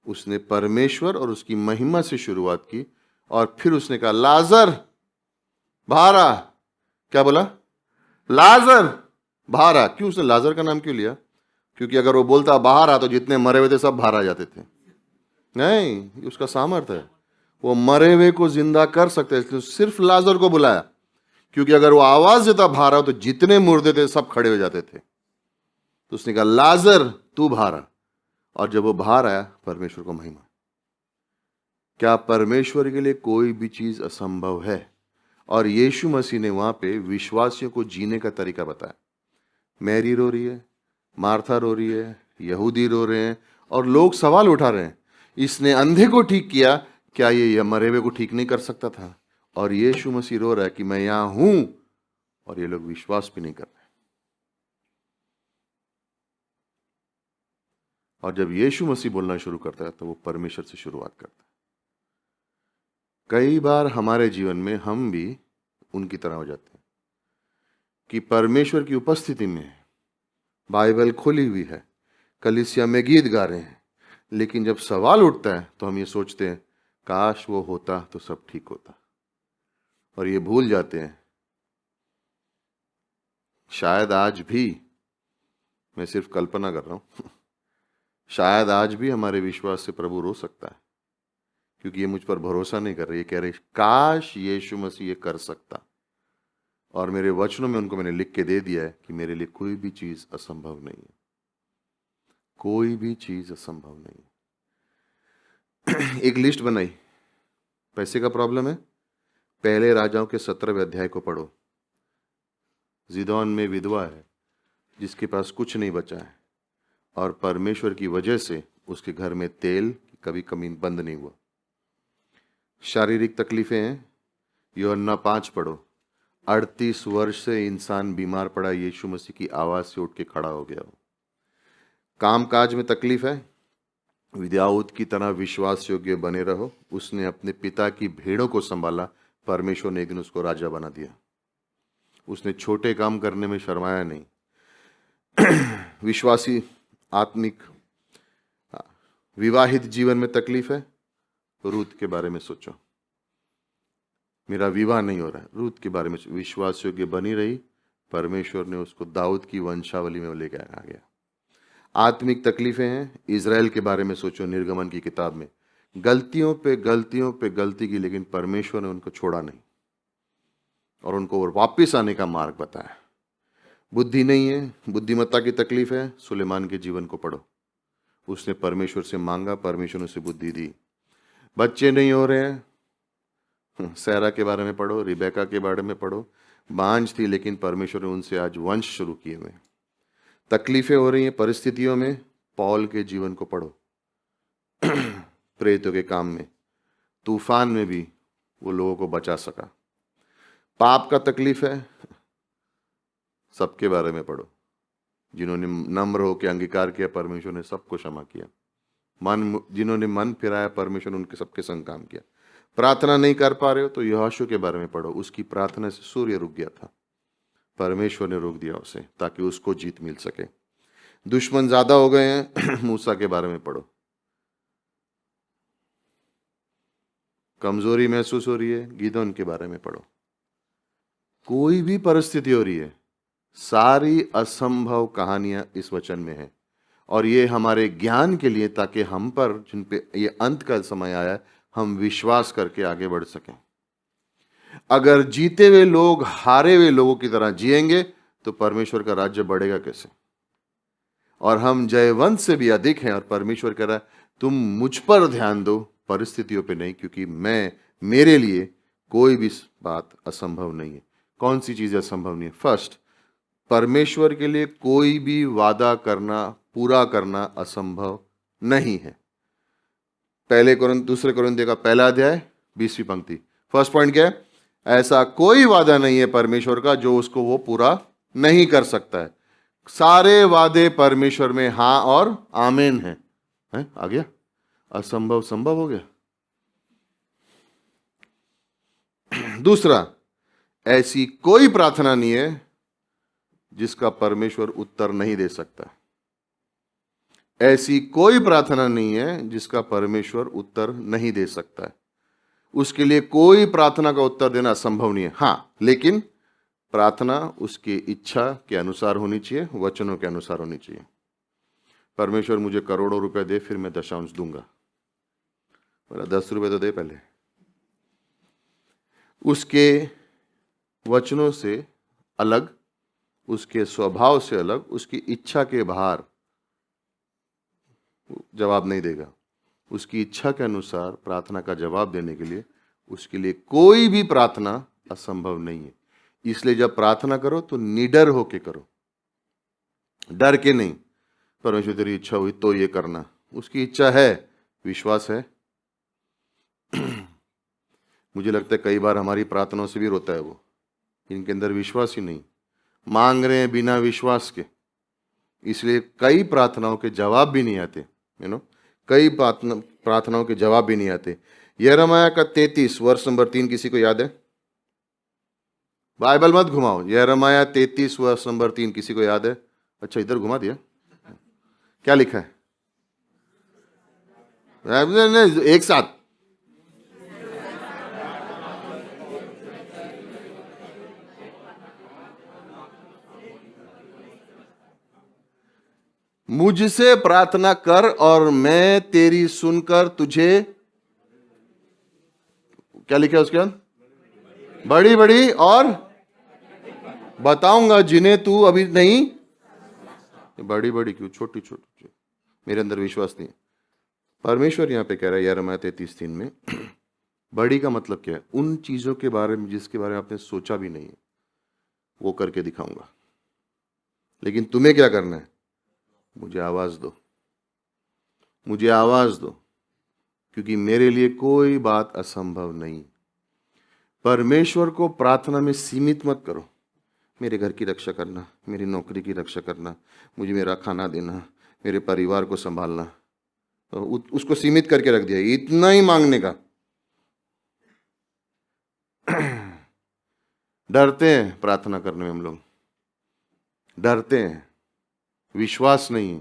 [SPEAKER 1] उसने परमेश्वर और उसकी महिमा से शुरुआत की, और फिर उसने कहा लाजर बाहर आ। क्या बोला? लाजर बाहर आ। क्यों उसने लाजर का नाम क्यों लिया? क्योंकि अगर वो बोलता बाहर आ तो जितने मरे हुए थे सब बाहर आ जाते थे। नहीं, ये उसका सामर्थ्य है, वो मरे हुए को जिंदा कर सकते हैं, इसलिए सिर्फ लाजर को बुलाया, क्योंकि अगर वो आवाज देता बाहर आओ तो जितने मुर्दे थे सब खड़े हो जाते थे। तो उसने कहा लाजर तू बाहर आ, और जब वो बाहर आया, परमेश्वर को महिमा। क्या परमेश्वर के लिए कोई भी चीज असंभव है? और यीशु मसीह ने वहां पे विश्वासियों को जीने का तरीका बताया। मैरी रो रही है, मार्था रो रही है, यहूदी रो रहे हैं, और लोग सवाल उठा रहे हैं, इसने अंधे को ठीक किया, क्या ये मरे हुए को ठीक नहीं कर सकता था? और यीशु मसीह रो रहा है कि मैं यहां हूं, और ये लोग विश्वास भी नहीं कर रहे। और जब यीशु मसीह बोलना शुरू करता है तो वो परमेश्वर से शुरुआत करता है। कई बार हमारे जीवन में हम भी उनकी तरह हो जाते हैं कि परमेश्वर की उपस्थिति में बाइबल खुली हुई है, कलीसिया में गीत गा रहे हैं, लेकिन जब सवाल उठता है तो हम ये सोचते हैं काश वो होता तो सब ठीक होता, और ये भूल जाते हैं शायद आज भी, मैं सिर्फ कल्पना कर रहा हूं, शायद आज भी हमारे विश्वास से प्रभु रो सकता है, क्योंकि ये मुझ पर भरोसा नहीं कर रहे, ये कह रहे काश यीशु मसीह ये कर सकता। और मेरे वचनों में उनको मैंने लिख के दे दिया है कि मेरे लिए कोई भी चीज असंभव नहीं है, कोई भी चीज असंभव नहीं है। एक लिस्ट बनाई, पैसे का प्रॉब्लम है, पहले राजाओं के 17वें अध्याय को पढ़ो। जिदौन में विधवा है जिसके पास कुछ नहीं बचा है, और परमेश्वर की वजह से उसके घर में तेल कभी कमी बंद नहीं हुआ। शारीरिक तकलीफें हैं, यूहन्ना 5 पढ़ो। 38 वर्ष से इंसान बीमार पड़ा, यीशु मसीह की आवाज से उठ के खड़ा हो गया हो। कामकाज में तकलीफ है, दाऊद की तरह विश्वास योग्य बने रहो। उसने अपने पिता की भेड़ों को संभाला, परमेश्वर ने एक दिन उसको राजा बना दिया। उसने छोटे काम करने में शर्माया नहीं। विश्वासी आत्मिक विवाहित जीवन में तकलीफ है, रूत के बारे में सोचो, मेरा विवाह नहीं हो रहा है, रूत के बारे में विश्वास योग्य बनी रही, परमेश्वर ने उसको दाऊद की वंशावली में लेकर आ गया। आत्मिक तकलीफें हैं, इजराइल के बारे में सोचो, निर्गमन की किताब में गलतियों पे गलती की, लेकिन परमेश्वर ने उनको छोड़ा नहीं और उनको वापस आने का मार्ग बताया। बुद्धि नहीं है, बुद्धिमत्ता की तकलीफ है, सुलेमान के जीवन को पढ़ो। उसने परमेश्वर से मांगा, परमेश्वर ने उसे बुद्धि दी। बच्चे नहीं हो रहे हैं, सैरा के बारे में पढ़ो, रिबेका के बारे में पढ़ो। बांझ थी लेकिन परमेश्वर ने उनसे आज वंश शुरू किए हुए। तकलीफें हो रही हैं परिस्थितियों में, पौल के जीवन को पढ़ो। प्रेरितों के काम में, तूफान में भी वो लोगों को बचा सका। पाप का तकलीफ है, सबके बारे में पढ़ो। जिन्होंने नम्र होकर अंगीकार किया, परमेश्वर ने सबको क्षमा किया। जिन्होंने मन फिराया, परमेश्वर ने उनके सबके संग काम किया। प्रार्थना नहीं कर पा रहे हो तो यहोशू के बारे में पढ़ो। उसकी प्रार्थना से सूर्य रुक गया था, परमेश्वर ने रोक दिया उसे ताकि उसको जीत मिल सके। दुश्मन ज्यादा हो गए हैं, मूसा के बारे में पढ़ो। कमजोरी महसूस हो रही है, गिदोन के बारे में पढ़ो। कोई भी परिस्थिति हो रही है, सारी असंभव कहानियां इस वचन में है, और ये हमारे ज्ञान के लिए, ताकि हम पर जिन पे ये अंत का समय आया हम विश्वास करके आगे बढ़ सकें। अगर जीते हुए लोग हारे हुए लोगों की तरह जिएंगे तो परमेश्वर का राज्य बढ़ेगा कैसे? और हम जयवंत से भी अधिक हैं, और परमेश्वर कह रहा है तुम मुझ पर ध्यान दो, परिस्थितियों पे नहीं, क्योंकि मेरे लिए कोई भी बात असंभव नहीं है। कौन सी चीज असंभव नहीं है? फर्स्ट, परमेश्वर के लिए कोई भी वादा करना, पूरा करना असंभव नहीं है। दूसरे कोरिन्थियों का 1 अध्याय 20वीं पंक्ति, फर्स्ट पॉइंट क्या है? ऐसा कोई वादा नहीं है परमेश्वर का जो उसको वो पूरा नहीं कर सकता है। सारे वादे परमेश्वर में हाँ और आमीन है। आ गया, असंभव संभव हो गया। दूसरा, ऐसी कोई प्रार्थना नहीं है जिसका परमेश्वर उत्तर नहीं दे सकता। ऐसी कोई प्रार्थना नहीं है जिसका परमेश्वर उत्तर नहीं दे सकता है। उसके लिए कोई प्रार्थना का उत्तर देना असंभव नहीं है। हाँ, लेकिन प्रार्थना उसकी इच्छा के अनुसार होनी चाहिए, वचनों के अनुसार होनी चाहिए। परमेश्वर मुझे करोड़ों रुपए दे, फिर मैं दशांश दूंगा। बोला 10 रुपए तो दे पहले। उसके वचनों से अलग, उसके स्वभाव से अलग, उसकी इच्छा के बाहर जवाब नहीं देगा। उसकी इच्छा के अनुसार प्रार्थना का जवाब देने के लिए उसके लिए कोई भी प्रार्थना असंभव नहीं है। इसलिए जब प्रार्थना करो तो निडर होके करो, डर के नहीं। परमेश्वर तेरी इच्छा हुई तो ये करना, उसकी इच्छा है, विश्वास है। मुझे लगता है कई बार हमारी प्रार्थनाओं से भी रोता है वो, इनके अंदर विश्वास ही नहीं, मांग रहे हैं बिना विश्वास के, इसलिए कई प्रार्थनाओं के जवाब भी नहीं आते। कई प्रार्थनाओं के जवाब भी नहीं आते। यिर्मयाह का 33 वर्ष नंबर 3 किसी को याद है? बाइबल मत घुमाओ। यिर्मयाह 33 वर्ष नंबर 3 किसी को याद है? अच्छा, इधर घुमा दिया। क्या लिखा है? एक साथ मुझसे प्रार्थना कर और मैं तेरी सुनकर तुझे, क्या लिखा है उसके अंदर? बड़ी बड़ी और बताऊंगा जिन्हें तू अभी नहीं। बड़ी बड़ी क्यों? छोटी छोटी, मेरे अंदर विश्वास नहीं है। परमेश्वर यहां पे कह रहा है यिर्मयाह 33:3 में, बड़ी का मतलब क्या है? उन चीजों के बारे में जिसके बारे में आपने सोचा भी नहीं है, वो करके दिखाऊंगा। लेकिन तुम्हें क्या करना है? मुझे आवाज दो, मुझे आवाज दो, क्योंकि मेरे लिए कोई बात असंभव नहीं। परमेश्वर को प्रार्थना में सीमित मत करो। मेरे घर की रक्षा करना, मेरी नौकरी की रक्षा करना, मुझे मेरा खाना देना, मेरे परिवार को संभालना, तो उसको सीमित करके रख दिया, इतना ही मांगने का। डरते हैं प्रार्थना करने में, हम लोग डरते हैं, विश्वास नहीं।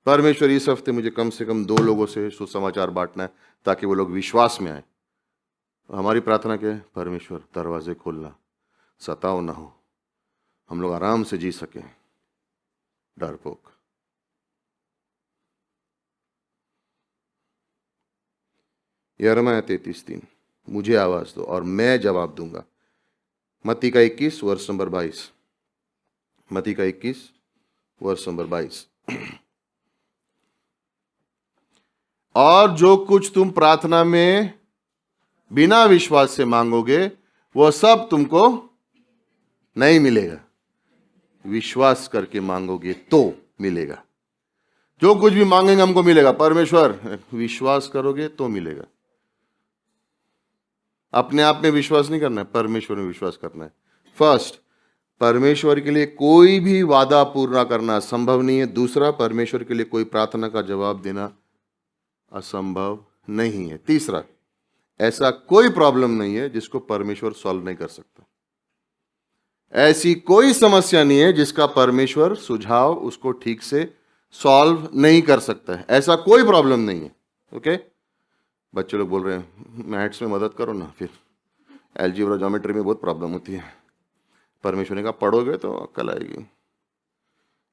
[SPEAKER 1] परमेश्वर इस हफ्ते मुझे कम से कम 2 लोगों से सुसमाचार बांटना है ताकि वो लोग विश्वास में आए। हमारी प्रार्थना क्या है? परमेश्वर दरवाजे खोलना, सताव ना हो, हम लोग आराम से जी सके, डरपोक। यिर्मयाह 33:3, मुझे आवाज दो और मैं जवाब दूंगा। मत्ती का 21 वर्ष नंबर 22, मत्ती का 21 वर्ष नंबर 22। और जो कुछ तुम प्रार्थना में बिना विश्वास से मांगोगे वो सब तुमको नहीं मिलेगा, विश्वास करके मांगोगे तो मिलेगा। जो कुछ भी मांगेंगे हमको मिलेगा। परमेश्वर, विश्वास करोगे तो मिलेगा। अपने आप में विश्वास नहीं करना है, परमेश्वर में विश्वास करना है। फर्स्ट, परमेश्वर के लिए कोई भी वादा पूरा करना संभव नहीं है। दूसरा, परमेश्वर के लिए कोई प्रार्थना का जवाब देना असंभव नहीं है। तीसरा, ऐसा कोई प्रॉब्लम नहीं है जिसको परमेश्वर सॉल्व नहीं कर सकता। ऐसी कोई समस्या नहीं है जिसका परमेश्वर सुझाव उसको ठीक से सॉल्व नहीं कर सकता है। ऐसा कोई प्रॉब्लम नहीं है। ओके? बच्चे लोग बोल रहे हैं मैथ्स में मदद करो ना, फिर अलजेब्रा ज्योमेट्री में बहुत प्रॉब्लम होती है। परमेश्वर ने कहा पढ़ोगे तो अक्ल आएगी।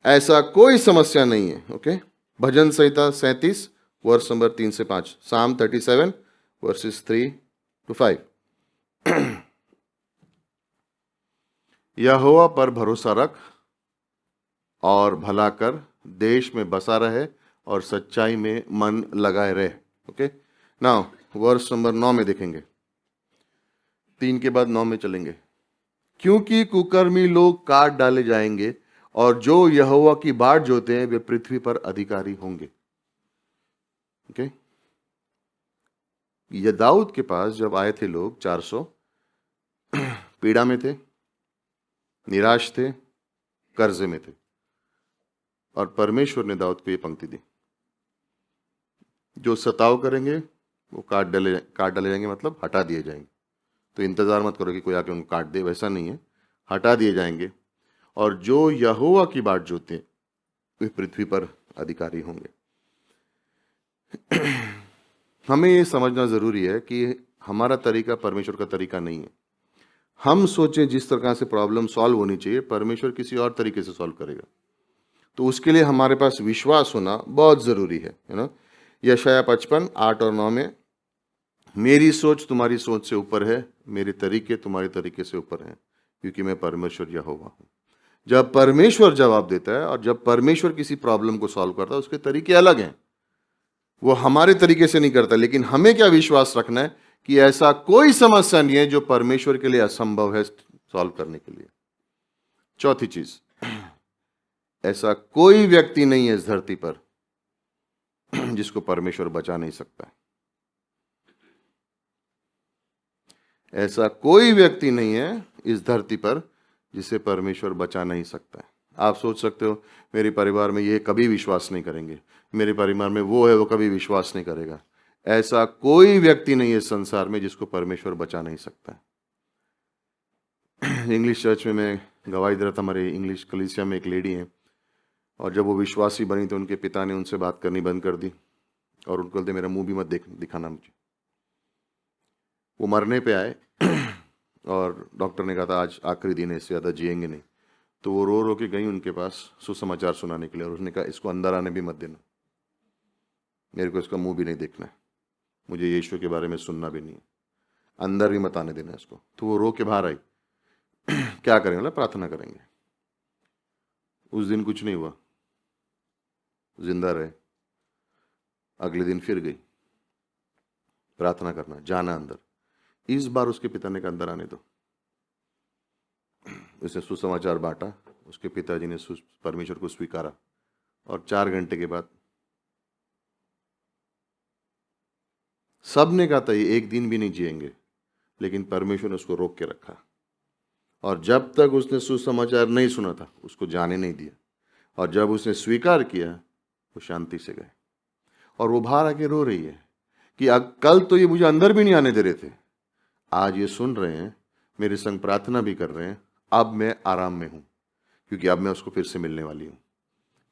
[SPEAKER 1] ऐसा कोई समस्या नहीं है। ओके? भजन संहिता 37 वर्ष नंबर 3 से 5, Psalm 37 वर्सेस 3 to 5। यहोवा पर भरोसा रख और भला कर, देश में बसा रहे और सच्चाई में मन लगाए रहे। ओके? नाउ वर्ष नंबर 9 में देखेंगे, 3 के बाद 9 में चलेंगे। क्योंकि कुकर्मी लोग काट डाले जाएंगे और जो यहोवा की बाट जोते हैं वे पृथ्वी पर अधिकारी होंगे। ओके? ये दाऊद के पास जब आए थे लोग 400, पीड़ा में थे, निराश थे, कर्जे में थे, और परमेश्वर ने दाऊद को ये पंक्ति दी, जो सताव करेंगे वो काट डाले जाएंगे, मतलब हटा दिए जाएंगे। तो इंतजार मत करो कि कोई आके उनको काट दे, वैसा नहीं है, हटा दिए जाएंगे। और जो यहोवा की बाट जोते हैं वे पृथ्वी पर अधिकारी होंगे। हमें ये समझना जरूरी है कि हमारा तरीका परमेश्वर का तरीका नहीं है। हम सोचें जिस तरह से प्रॉब्लम सॉल्व होनी चाहिए, परमेश्वर किसी और तरीके से सॉल्व करेगा। तो उसके लिए हमारे पास विश्वास होना बहुत ज़रूरी है ना। यशायाह 55:8 और 9 में, मेरी सोच तुम्हारी सोच से ऊपर है, मेरे तरीके तुम्हारे तरीके से ऊपर हैं, क्योंकि मैं परमेश्वर यहोवा हूँ। जब परमेश्वर जवाब देता है और जब परमेश्वर किसी प्रॉब्लम को सॉल्व करता है, उसके तरीके अलग हैं, वो हमारे तरीके से नहीं करता। लेकिन हमें क्या विश्वास रखना है कि ऐसा कोई समस्या नहीं है जो परमेश्वर के लिए असंभव है सॉल्व करने के लिए। चौथी चीज, ऐसा कोई व्यक्ति नहीं है इस धरती पर जिसको परमेश्वर बचा नहीं सकता है। ऐसा कोई व्यक्ति नहीं है इस धरती पर जिसे परमेश्वर बचा नहीं सकता है। आप सोच सकते हो मेरे परिवार में ये कभी विश्वास नहीं करेंगे, मेरे परिवार में वो है वो कभी विश्वास नहीं करेगा। ऐसा कोई व्यक्ति नहीं है इस संसार में जिसको परमेश्वर बचा नहीं सकता है। इंग्लिश चर्च में मैं गवाही दे रहा था, हमारे इंग्लिश कलीसिया में एक लेडी है, और जब वो विश्वासी बनी तो उनके पिता ने उनसे बात करनी बंद कर दी और उनको बोलते मेरा मुंह भी मत दिखाना मुझे। वो मरने पे आए और डॉक्टर ने कहा था आज आखिरी दिन है, इससे ज़्यादा जिएंगे नहीं। तो वो रो रो के गई उनके पास सुसमाचार सुनाने के लिए, और उसने कहा इसको अंदर आने भी मत देना, मेरे को इसका मुंह भी नहीं देखना है, मुझे यीशु के बारे में सुनना भी नहीं है, अंदर भी मत आने देना इसको। तो वो रो के बाहर आई। क्या करेंगे? बोला प्रार्थना करेंगे। उस दिन कुछ नहीं हुआ, जिंदा रहे। अगले दिन फिर गई, प्रार्थना करना, जाना अंदर। इस बार उसके पिता ने कहा अंदर आने दो। उसने सुसमाचार बांटा, उसके पिताजी ने परमेश्वर को स्वीकारा, और 4 घंटे के बाद सब ने कहा था ये एक दिन भी नहीं जिएंगे, लेकिन परमेश्वर ने उसको रोक के रखा, और जब तक उसने सुसमाचार नहीं सुना था उसको जाने नहीं दिया, और जब उसने स्वीकार किया वो शांति से गए। और वो बाहर आके रो रही है कि कल तो ये मुझे अंदर भी नहीं आने दे रहे थे, आज ये सुन रहे हैं, मेरे संग प्रार्थना भी कर रहे हैं, अब मैं आराम में हूँ, क्योंकि अब मैं उसको फिर से मिलने वाली हूँ,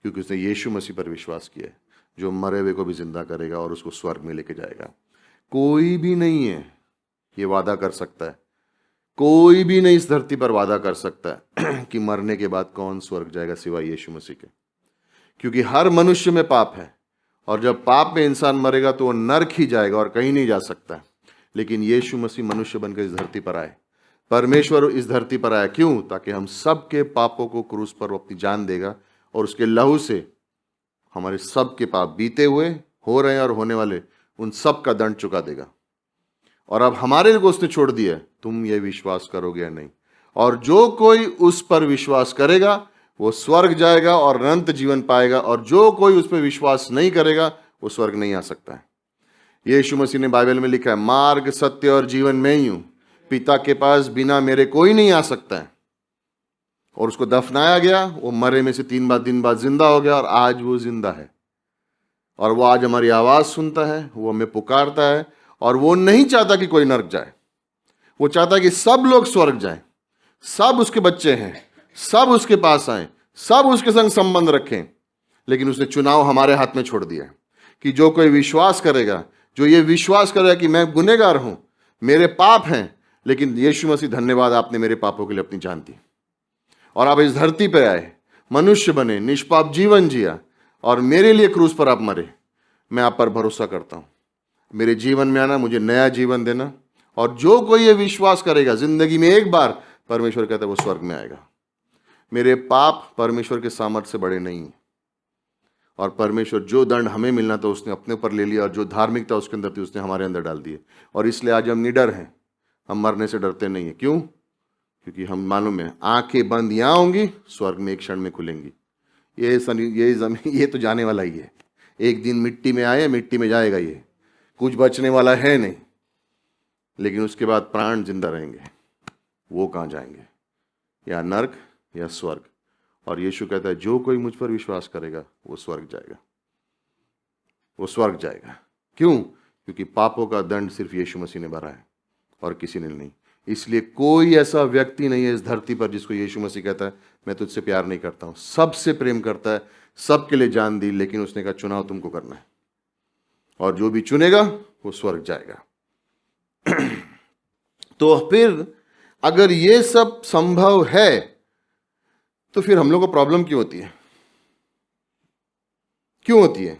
[SPEAKER 1] क्योंकि उसने यीशु मसीह पर विश्वास किया है, जो मरे हुए को भी जिंदा करेगा और उसको स्वर्ग में लेके जाएगा। कोई भी नहीं है ये वादा कर सकता है, कोई भी नहीं इस धरती पर वादा कर सकता है कि मरने के बाद कौन स्वर्ग जाएगा सिवाय यीशु मसीह के, क्योंकि हर मनुष्य में पाप है, और जब पाप में इंसान मरेगा तो वो नरक ही जाएगा और कहीं नहीं जा सकता। लेकिन यीशु मसीह मनुष्य बनकर इस धरती पर आए, परमेश्वर इस धरती पर आया, क्यों? ताकि हम सबके पापों को क्रूस पर अपनी जान देगा, और उसके लहू से हमारे सबके पाप बीते हुए, हो रहे हैं और होने वाले, उन सब का दंड चुका देगा। और अब हमारे को उसने छोड़ दिया, तुम ये विश्वास करोगे या नहीं? और जो कोई उस पर विश्वास करेगा वो स्वर्ग जाएगा और अनंत जीवन पाएगा, और जो कोई उस पर विश्वास नहीं करेगा वो स्वर्ग नहीं आ सकता है। यीशु मसीह ने बाइबल में लिखा है, मार्ग सत्य और जीवन मैं ही हूं, पिता के पास बिना मेरे कोई नहीं आ सकता है। और उसको दफनाया गया, वो मरे में से 3 दिन बाद जिंदा हो गया, और आज वो जिंदा है, और वो आज हमारी आवाज सुनता है, वो हमें पुकारता है, और वो नहीं चाहता कि कोई नरक जाए, वो चाहता है कि सब लोग स्वर्ग जाएं, सब उसके बच्चे हैं, सब उसके पास आए, सब उसके संग संबंध रखें। लेकिन उसने चुनाव हमारे हाथ में छोड़ दिया कि जो कोई विश्वास करेगा, जो ये विश्वास करेगा कि मैं गुनहगार हूं, मेरे पाप हैं, लेकिन यीशु मसीह धन्यवाद आपने मेरे पापों के लिए अपनी जान दी, और आप इस धरती पर आए, मनुष्य बने, निष्पाप जीवन जिया, और मेरे लिए क्रूस पर आप मरे। मैं आप पर भरोसा करता हूं, मेरे जीवन में आना, मुझे नया जीवन देना, और जो कोई ये विश्वास करेगा जिंदगी में एक बार, परमेश्वर कहता है वो स्वर्ग में आएगा। मेरे पाप परमेश्वर के सामर्थ्य से बड़े नहीं हैं, और परमेश्वर जो दंड हमें मिलना था उसने अपने ऊपर ले लिया, और जो धार्मिकता उसके अंदर थी उसने हमारे अंदर डाल दी है। और इसलिए आज हम निडर हैं, हम मरने से डरते नहीं हैं। क्यों? क्योंकि हम मालूम है आंखें बंद यहाँ होंगी, स्वर्ग में एक क्षण में खुलेंगी। ये जमीन ये तो जाने वाला ही है, एक दिन मिट्टी में आए मिट्टी में जाएगा, ये कुछ बचने वाला है नहीं। लेकिन उसके बाद प्राण जिंदा रहेंगे, वो कहाँ जाएंगे? या नरक या स्वर्ग। और यीशु कहता है जो कोई मुझ पर विश्वास करेगा वो स्वर्ग जाएगा, वो स्वर्ग जाएगा। क्यों? क्योंकि पापों का दंड सिर्फ यीशु मसीह ने भरा है और किसी ने नहीं। इसलिए कोई ऐसा व्यक्ति नहीं है इस धरती पर जिसको यीशु मसीह कहता है मैं तुझसे प्यार नहीं करता हूं। सबसे प्रेम करता है, सबके लिए जान दी, लेकिन उसने कहा चुनाव तुमको करना है, और जो भी चुनेगा वो स्वर्ग जाएगा। तो फिर अगर ये सब संभव है तो फिर हम लोग को प्रॉब्लम क्यों होती है? क्यों होती है?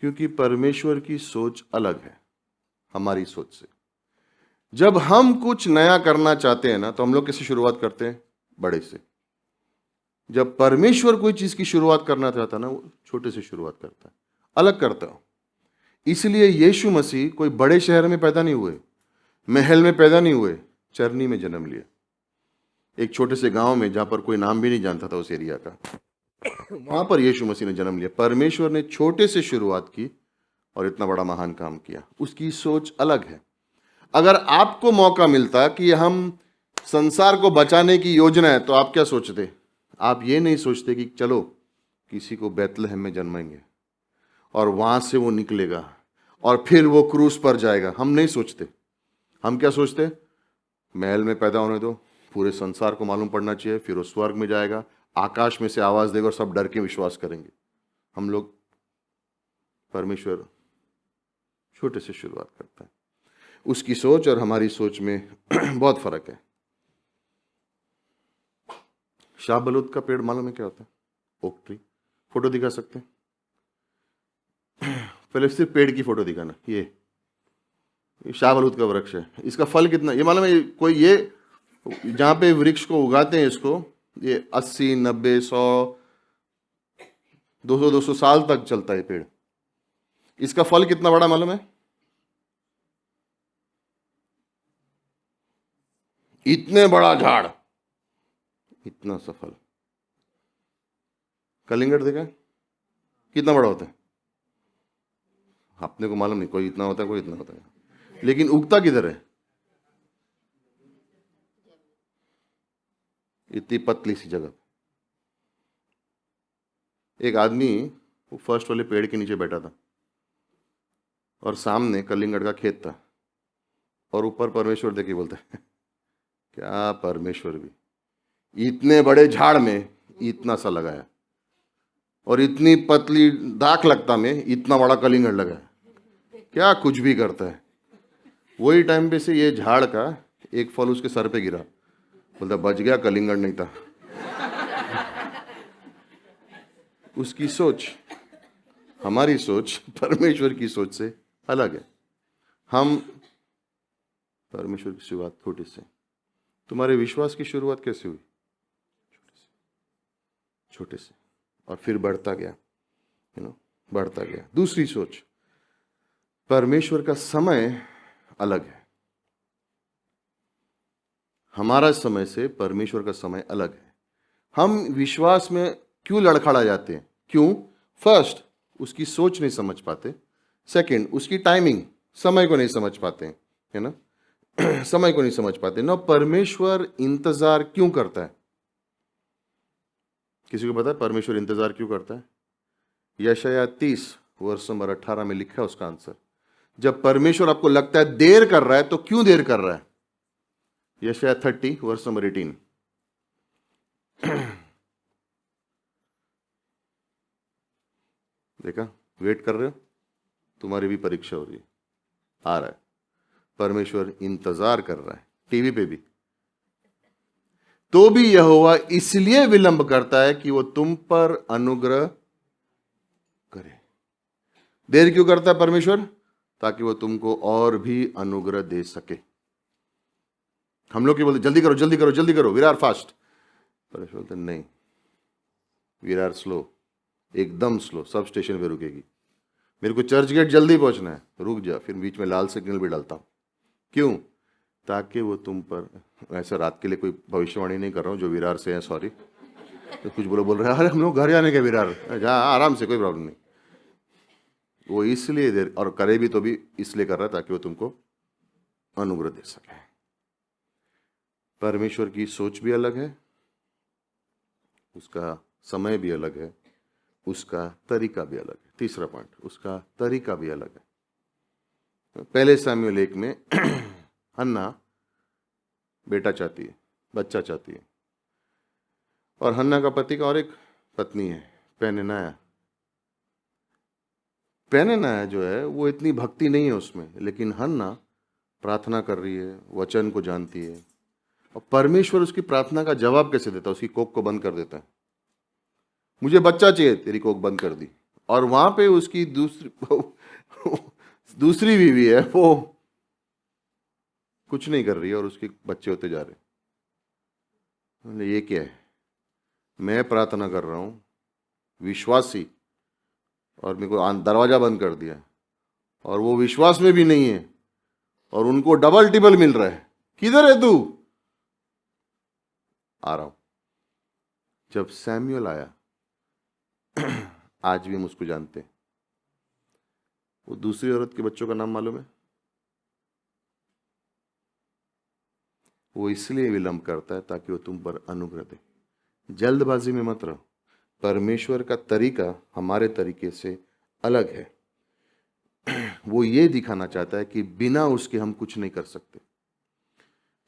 [SPEAKER 1] क्योंकि परमेश्वर की सोच अलग है हमारी सोच से। जब हम कुछ नया करना चाहते हैं ना, तो हम लोग कैसे शुरुआत करते हैं? बड़े से। जब परमेश्वर कोई चीज की शुरुआत करना चाहता है ना, वो छोटे से शुरुआत करता है, अलग करता है। इसलिए यीशु मसीह कोई बड़े शहर में पैदा नहीं हुए, महल में पैदा नहीं हुए, चरनी में जन्म लिया, एक छोटे से गांव में जहां पर कोई नाम भी नहीं जानता था उस एरिया का, वहां पर यीशु मसीह ने जन्म लिया। परमेश्वर ने छोटे से शुरुआत की और इतना बड़ा महान काम किया। उसकी सोच अलग है। अगर आपको मौका मिलता कि हम संसार को बचाने की योजना है, तो आप क्या सोचते? आप ये नहीं सोचते कि चलो किसी को बैतलहम में जन्मेंगे और वहां से वो निकलेगा और फिर वो क्रूस पर जाएगा। हम नहीं सोचते। हम क्या सोचते? महल में पैदा होने दो, पूरे संसार को मालूम पड़ना चाहिए, फिर वो स्वर्ग में जाएगा, आकाश में से आवाज देगा और सब डर के विश्वास करेंगे। हम लोग, परमेश्वर छोटे से शुरुआत करता है। उसकी सोच और हमारी सोच में बहुत फर्क है। शाहबलूत का पेड़ मालूम है क्या होता है? Oak tree. फोटो दिखा सकते हैं? पहले सिर्फ पेड़ की फोटो दिखाना। ये शाहबलूत का वृक्ष है। इसका फल कितना, ये मालूम है? कोई ये जहां पे वृक्ष को उगाते हैं इसको, ये 80, 90, 100, 200 साल तक चलता है पेड़। इसका फल कितना बड़ा मालूम है? इतने बड़ा झाड़, इतना सा फल। कलिंगड़ देखा कितना बड़ा होता है? अपने को मालूम नहीं, कोई इतना होता है, कोई इतना होता है, लेकिन उगता किधर है? इतनी पतली सी जगह। एक आदमी वो फर्स्ट वाले पेड़ के नीचे बैठा था और सामने कलिंगड़ का खेत था, और ऊपर परमेश्वर देखे बोलता है क्या परमेश्वर भी इतने बड़े झाड़ में इतना सा लगाया, और इतनी पतली दाख लगता में इतना बड़ा कलिंगड़ लगाया, क्या कुछ भी करता है। वही टाइम पे से ये झाड़ का एक फल उसके सर पे गिरा, बोलता बच गया, कलिंगड़ नहीं था। उसकी सोच, हमारी सोच परमेश्वर की सोच से अलग है। हम परमेश्वर की शुरुआत छोटे से। तुम्हारे विश्वास की शुरुआत कैसे हुई? छोटे से, और फिर बढ़ता गया, बढ़ता गया। दूसरी सोच, परमेश्वर का समय अलग है। हमारा समय से परमेश्वर का समय अलग है। हम विश्वास में क्यों लड़खड़ा जाते हैं? क्यों? फर्स्ट, उसकी सोच नहीं समझ पाते। सेकंड, उसकी टाइमिंग, समय को नहीं समझ पाते, है ना? समय को नहीं समझ पाते ना। परमेश्वर इंतजार क्यों करता है? किसी को पता है परमेश्वर इंतजार क्यों करता है? यशायाह 30 वर्ष नंबर 18 में लिखा है उसका आंसर। जब परमेश्वर आपको लगता है देर कर रहा है, तो क्यों देर कर रहा है? यशायाह 30 वर्ष नंबर 18। देखा, वेट कर रहे हो, तुम्हारी भी परीक्षा हो रही है, आ रहा है। परमेश्वर इंतजार कर रहा है, टीवी पे भी। तो भी यहोवा इसलिए विलंब करता है कि वो तुम पर अनुग्रह करे। देर क्यों करता है परमेश्वर? ताकि वो तुमको और भी अनुग्रह दे सके। हम लोग क्या बोलते, जल्दी करो जल्दी करो जल्दी करो, वी आर फास्ट। परमेश्वर बोलते नहीं, वी आर स्लो, एकदम स्लो, सब स्टेशन पे रुकेगी। मेरे को चर्च गेट जल्दी पहुंचना है, रुक जा, फिर बीच में लाल सिग्नल भी डालता हूं। क्यों? ताकि वो तुम पर, ऐसा रात के लिए कोई भविष्यवाणी नहीं कर रहा हूं जो विरार से है, सॉरी, तो कुछ बोल रहे हैं अरे हम लोग घर जाने के विरार, जहाँ आराम से, कोई प्रॉब्लम नहीं। वो इसलिए देर, और करे भी तो भी इसलिए कर रहा है ताकि वो तुमको अनुग्रह दे सके। परमेश्वर की सोच भी अलग है, उसका समय भी अलग है, उसका तरीका भी अलग है। तीसरा पॉइंट, उसका तरीका भी अलग है। पहले सामुएल 1 में हन्ना बेटा चाहती है, बच्चा चाहती है, और हन्ना का पति का और एक पत्नी है, पेनिन्ना। पेनिन्ना जो है वो इतनी भक्ति नहीं है उसमें, लेकिन हन्ना प्रार्थना कर रही है, वचन को जानती है, और परमेश्वर उसकी प्रार्थना का जवाब कैसे देता है? उसकी कोख को बंद कर देता है। मुझे बच्चा चाहिए, तेरी कोख बंद कर दी, और वहां पे उसकी दूसरी बीवी है, वो कुछ नहीं कर रही है और उसके बच्चे होते जा रहे हैं। बोले, ये क्या है? मैं प्रार्थना कर रहा हूं, विश्वासी, और मेरे को दरवाजा बंद कर दिया, और वो विश्वास में भी नहीं है, और उनको डबल टिबल मिल रहा है। किधर है तू? आ रहा हूं। जब सैमुअल आया, आज भी हम उसको जानते हैं। वो दूसरी औरत के बच्चों का नाम मालूम है? वो इसलिए विलंब करता है ताकि वो तुम पर अनुग्रह दे। जल्दबाजी में मत रहो। परमेश्वर का तरीका हमारे तरीके से अलग है। वो ये दिखाना चाहता है कि बिना उसके हम कुछ नहीं कर सकते।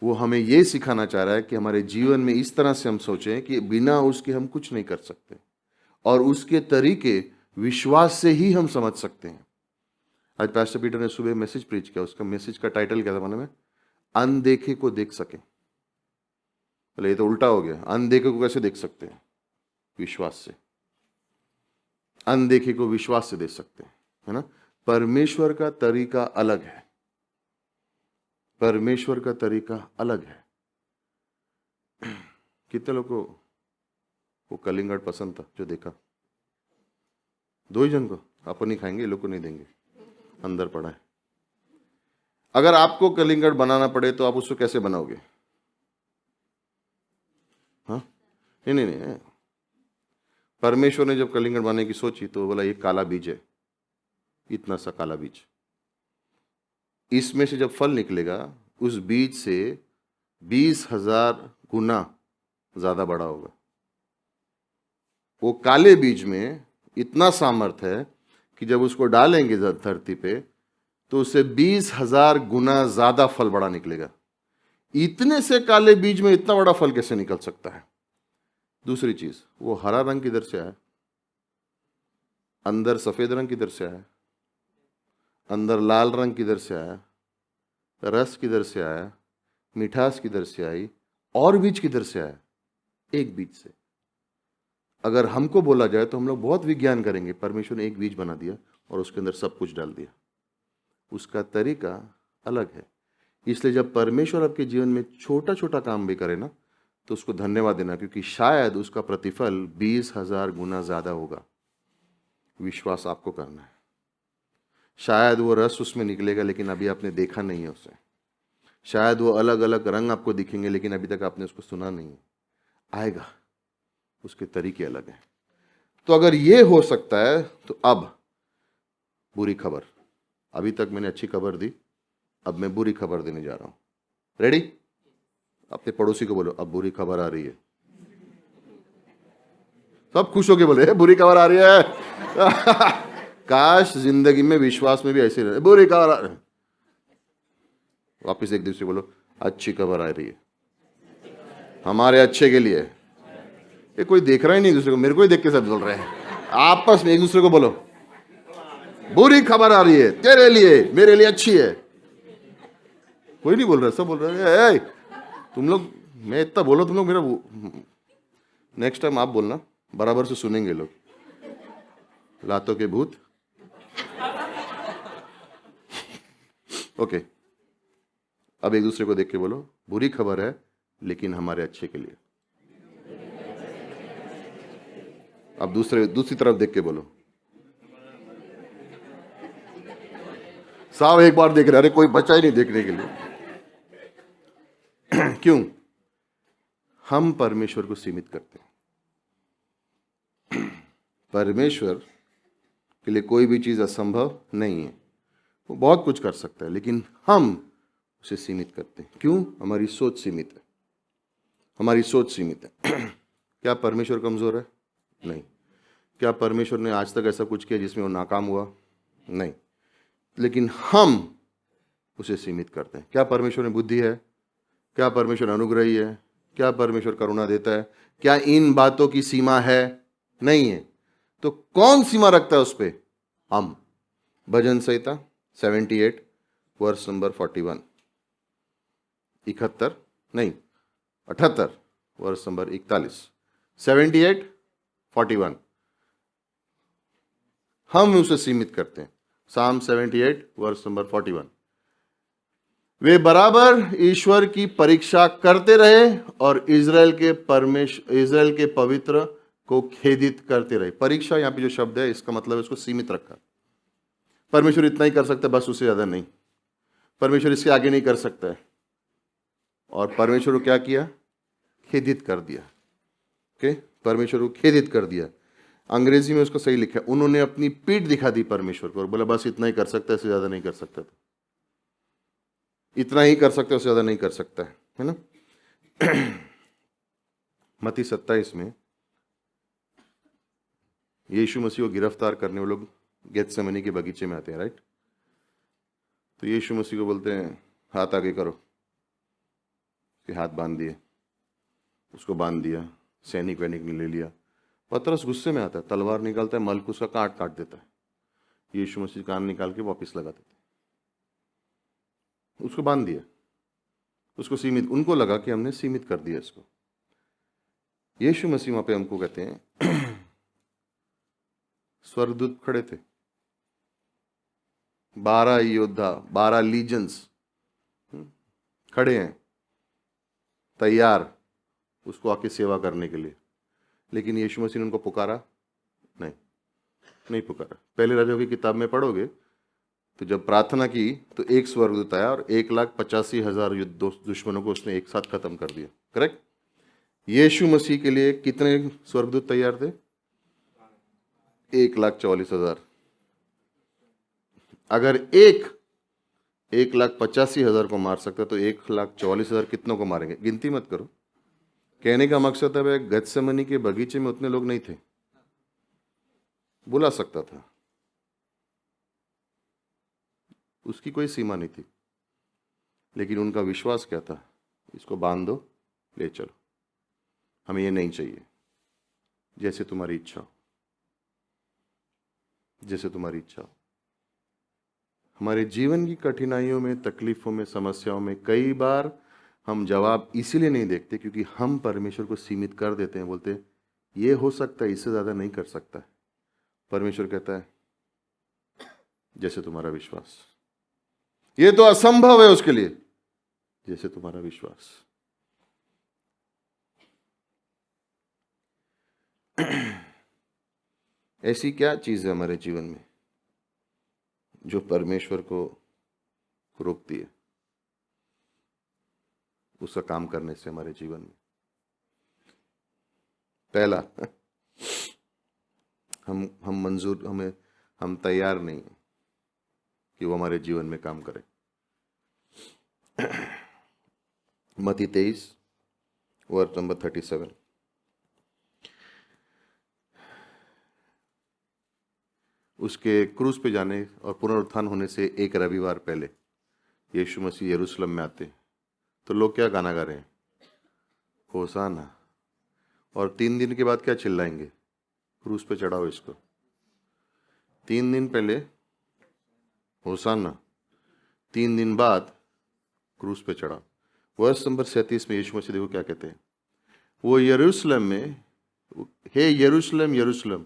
[SPEAKER 1] वो हमें ये सिखाना चाह रहा है कि हमारे जीवन में इस तरह से हम सोचें कि बिना उसके हम कुछ नहीं कर सकते, और उसके तरीके विश्वास से ही हम समझ सकते हैं। आज पास्टर पीटर ने सुबह मैसेज प्रीच किया। उसका मैसेज का टाइटल क्या था मालूम है? अनदेखे को देख सके। बोले, ये तो उल्टा हो गया। अनदेखे को कैसे देख सकते हैं? विश्वास से। अनदेखे को विश्वास से देख सकते हैं, है ना? परमेश्वर का तरीका अलग है। परमेश्वर का तरीका अलग है। कितने लोगों को वो कलिंगड़ पसंद था जो देखा? 2 ही जन को। अपन ही खाएंगे, ये लोग को नहीं देंगे, अंदर पड़ा है। अगर आपको कलिंगड़ बनाना पड़े तो आप उसको कैसे बनाओगे? हाँ, नहीं। परमेश्वर ने जब कलिंगड़ बनाने की सोची तो बोला, ये काला बीज है, इतना सा काला बीज। इसमें से जब फल निकलेगा, उस बीज से 20,000 गुना ज्यादा बड़ा होगा। वो काले बीज में इतना सामर्थ है कि जब उसको डालेंगे धरती पे तो उससे 20,000 गुना ज्यादा फल बड़ा निकलेगा। इतने से काले बीज में इतना बड़ा फल कैसे निकल सकता है? दूसरी चीज, वो हरा रंग किधर से आया? अंदर सफेद रंग किधर से आया? अंदर लाल रंग किधर से आया? रस किधर से आया? मिठास किधर से आई? और बीज किधर से आया? एक बीज से। अगर हमको बोला जाए तो हम लोग बहुत विज्ञान करेंगे। परमेश्वर ने एक बीज बना दिया और उसके अंदर सब कुछ डाल दिया। उसका तरीका अलग है। इसलिए जब परमेश्वर आपके जीवन में छोटा छोटा काम भी करे ना, तो उसको धन्यवाद देना, क्योंकि शायद उसका प्रतिफल 20,000 गुना ज्यादा होगा। विश्वास आपको करना है। शायद वो रस उसमें निकलेगा, लेकिन अभी आपने देखा नहीं है उसे। शायद वो अलग अलग रंग आपको दिखेंगे, लेकिन अभी तक आपने उसको सुना नहीं है। आएगा, उसके तरीके अलग हैं। तो अगर ये हो सकता है, तो अब बुरी खबर। अभी तक मैंने अच्छी खबर दी, अब मैं बुरी खबर देने जा रहा हूं। रेडी? अपने पड़ोसी को बोलो, अब बुरी खबर आ रही है। सब खुश होके बोले, बुरी खबर आ रही है। काश जिंदगी में, विश्वास में भी ऐसे रहे। बुरी खबर आ रही है। वापिस एक दूसरे बोलो, अच्छी खबर आ रही है, हमारे अच्छे के लिए। ये कोई देख रहा ही नहीं दूसरे को, मेरे को ही देख के सब बोल रहे हैं। आपस में एक दूसरे को बोलो, बुरी खबर आ रही है तेरे लिए, मेरे लिए अच्छी है। कोई नहीं बोल रहा, सब बोल रहे हैं। तुम लोग, मैं इतना बोलो, तुम लोग मेरा नेक्स्ट टाइम आप बोलना, बराबर से सुनेंगे लोग। लातों के भूत। ओके, अब एक दूसरे को देख के बोलो, बुरी खबर है लेकिन हमारे अच्छे के लिए। अब दूसरी तरफ देख के बोलो। साहब एक बार देख रहे, अरे कोई बचा ही नहीं देखने के लिए। क्यों? हम परमेश्वर को सीमित करते हैं। परमेश्वर के लिए कोई भी चीज असंभव नहीं है। वो बहुत कुछ कर सकता है, लेकिन हम उसे सीमित करते हैं। क्यों? हमारी सोच सीमित है। हमारी सोच सीमित है। क्या परमेश्वर कमजोर है? नहीं। क्या परमेश्वर ने आज तक ऐसा कुछ किया जिसमें वो नाकाम हुआ? नहीं। लेकिन हम उसे सीमित करते हैं। क्या परमेश्वर में बुद्धि है? क्या परमेश्वर अनुग्रही है? क्या परमेश्वर करुणा देता है? क्या इन बातों की सीमा है? नहीं है। तो कौन सीमा रखता है उस पे? हम। भजन संहिता 78 वर्स नंबर 41, 71 नहीं 78 वर्स नंबर 41, 78 41। हम उसे सीमित करते हैं। साम 78 वर्स नंबर 41। वे बराबर ईश्वर की परीक्षा करते रहे और इजराइल के पवित्र को खेदित करते रहे। परीक्षा, यहां पे जो शब्द है इसका मतलब है उसको सीमित रखा। परमेश्वर इतना ही कर सकता है, बस, उससे ज्यादा नहीं। परमेश्वर इसके आगे नहीं कर सकता है। और परमेश्वर को क्या किया? खेदित कर दिया। ओके, परमेश्वर को खेदित कर दिया। अंग्रेजी में उसको सही लिखा है, उन्होंने अपनी पीठ दिखा दी परमेश्वर को और बोला बस इतना ही कर सकता है, इससे ज्यादा नहीं कर सकता। इतना ही कर सकते, उससे ज्यादा नहीं कर सकता है ना। मत्ती 27 में यीशु मसीह को गिरफ्तार करने वाले लोग गेत्सेमनी के बगीचे में आते हैं, राइट। तो यीशु मसीह को बोलते हैं हाथ आगे करो, कि हाथ बांध दिए, उसको बांध दिया, सैनिक वैनिक ने ले लिया। पतरस गुस्से में आता है, तलवार निकालता है, मलक उसका काट देता है। यीशु मसीह कान निकाल के वापस लगा देते, उसको बांध दिया, उसको सीमित। उनको लगा कि हमने सीमित कर दिया इसको। यीशु मसीह वहां पे हमको कहते हैं स्वर्गदूत खड़े थे, 12 योद्धा, 12 लीजन्स खड़े हैं तैयार उसको आके सेवा करने के लिए। लेकिन यीशु मसीह ने उनको पुकारा नहीं पुकारा। पहले राजाओं की किताब में पढ़ोगे तो जब प्रार्थना की तो एक स्वर्गदूत आया और 1,85,000 दुश्मनों को उसने एक साथ खत्म कर दिया। करेक्ट। यीशु मसीह के लिए कितने स्वर्गदूत तैयार थे? 1,44,000। अगर 1,85,000 को मार सकता तो 1,44,000 कितनों को मारेंगे? गिनती मत करो। कहने का मकसद है गेत्सेमनी के बगीचे में उतने लोग नहीं थे, बुला सकता था, उसकी कोई सीमा नहीं थी। लेकिन उनका विश्वास क्या था? इसको बांध दो, ले चलो, हमें ये नहीं चाहिए, जैसे तुम्हारी इच्छा हो, जैसे तुम्हारी इच्छा हो। हमारे जीवन की कठिनाइयों में, तकलीफों में, समस्याओं में कई बार हम जवाब इसीलिए नहीं देखते क्योंकि हम परमेश्वर को सीमित कर देते हैं। बोलते हैं ये हो सकता है, इससे ज्यादा नहीं कर सकता है। परमेश्वर कहता है जैसे तुम्हारा विश्वास। ये तो असंभव है उसके लिए, जैसे तुम्हारा विश्वास। ऐसी क्या चीज है हमारे जीवन में जो परमेश्वर को रोकती है उसका काम करने से हमारे जीवन में? पहला, हम तैयार नहीं हैं कि वो हमारे जीवन में काम करे। मत्ती 23 वर्स नंबर 37। उसके क्रूस पे जाने और पुनरुत्थान होने से एक रविवार पहले यीशु मसीह यरूशलेम में आते तो लोग क्या गाना गा रहे हैं? होसाना। और 3 दिन के बाद क्या चिल्लाएंगे? क्रूस पे चढ़ाओ इसको। 3 दिन पहले होसाना, 3 दिन बाद क्रूस पे चढ़ाओ। वर्ष नंबर 37 में यीशु मसीह देखो क्या कहते हैं। वो यरूशलेम में, हे यरूशलेम यरूशलेम,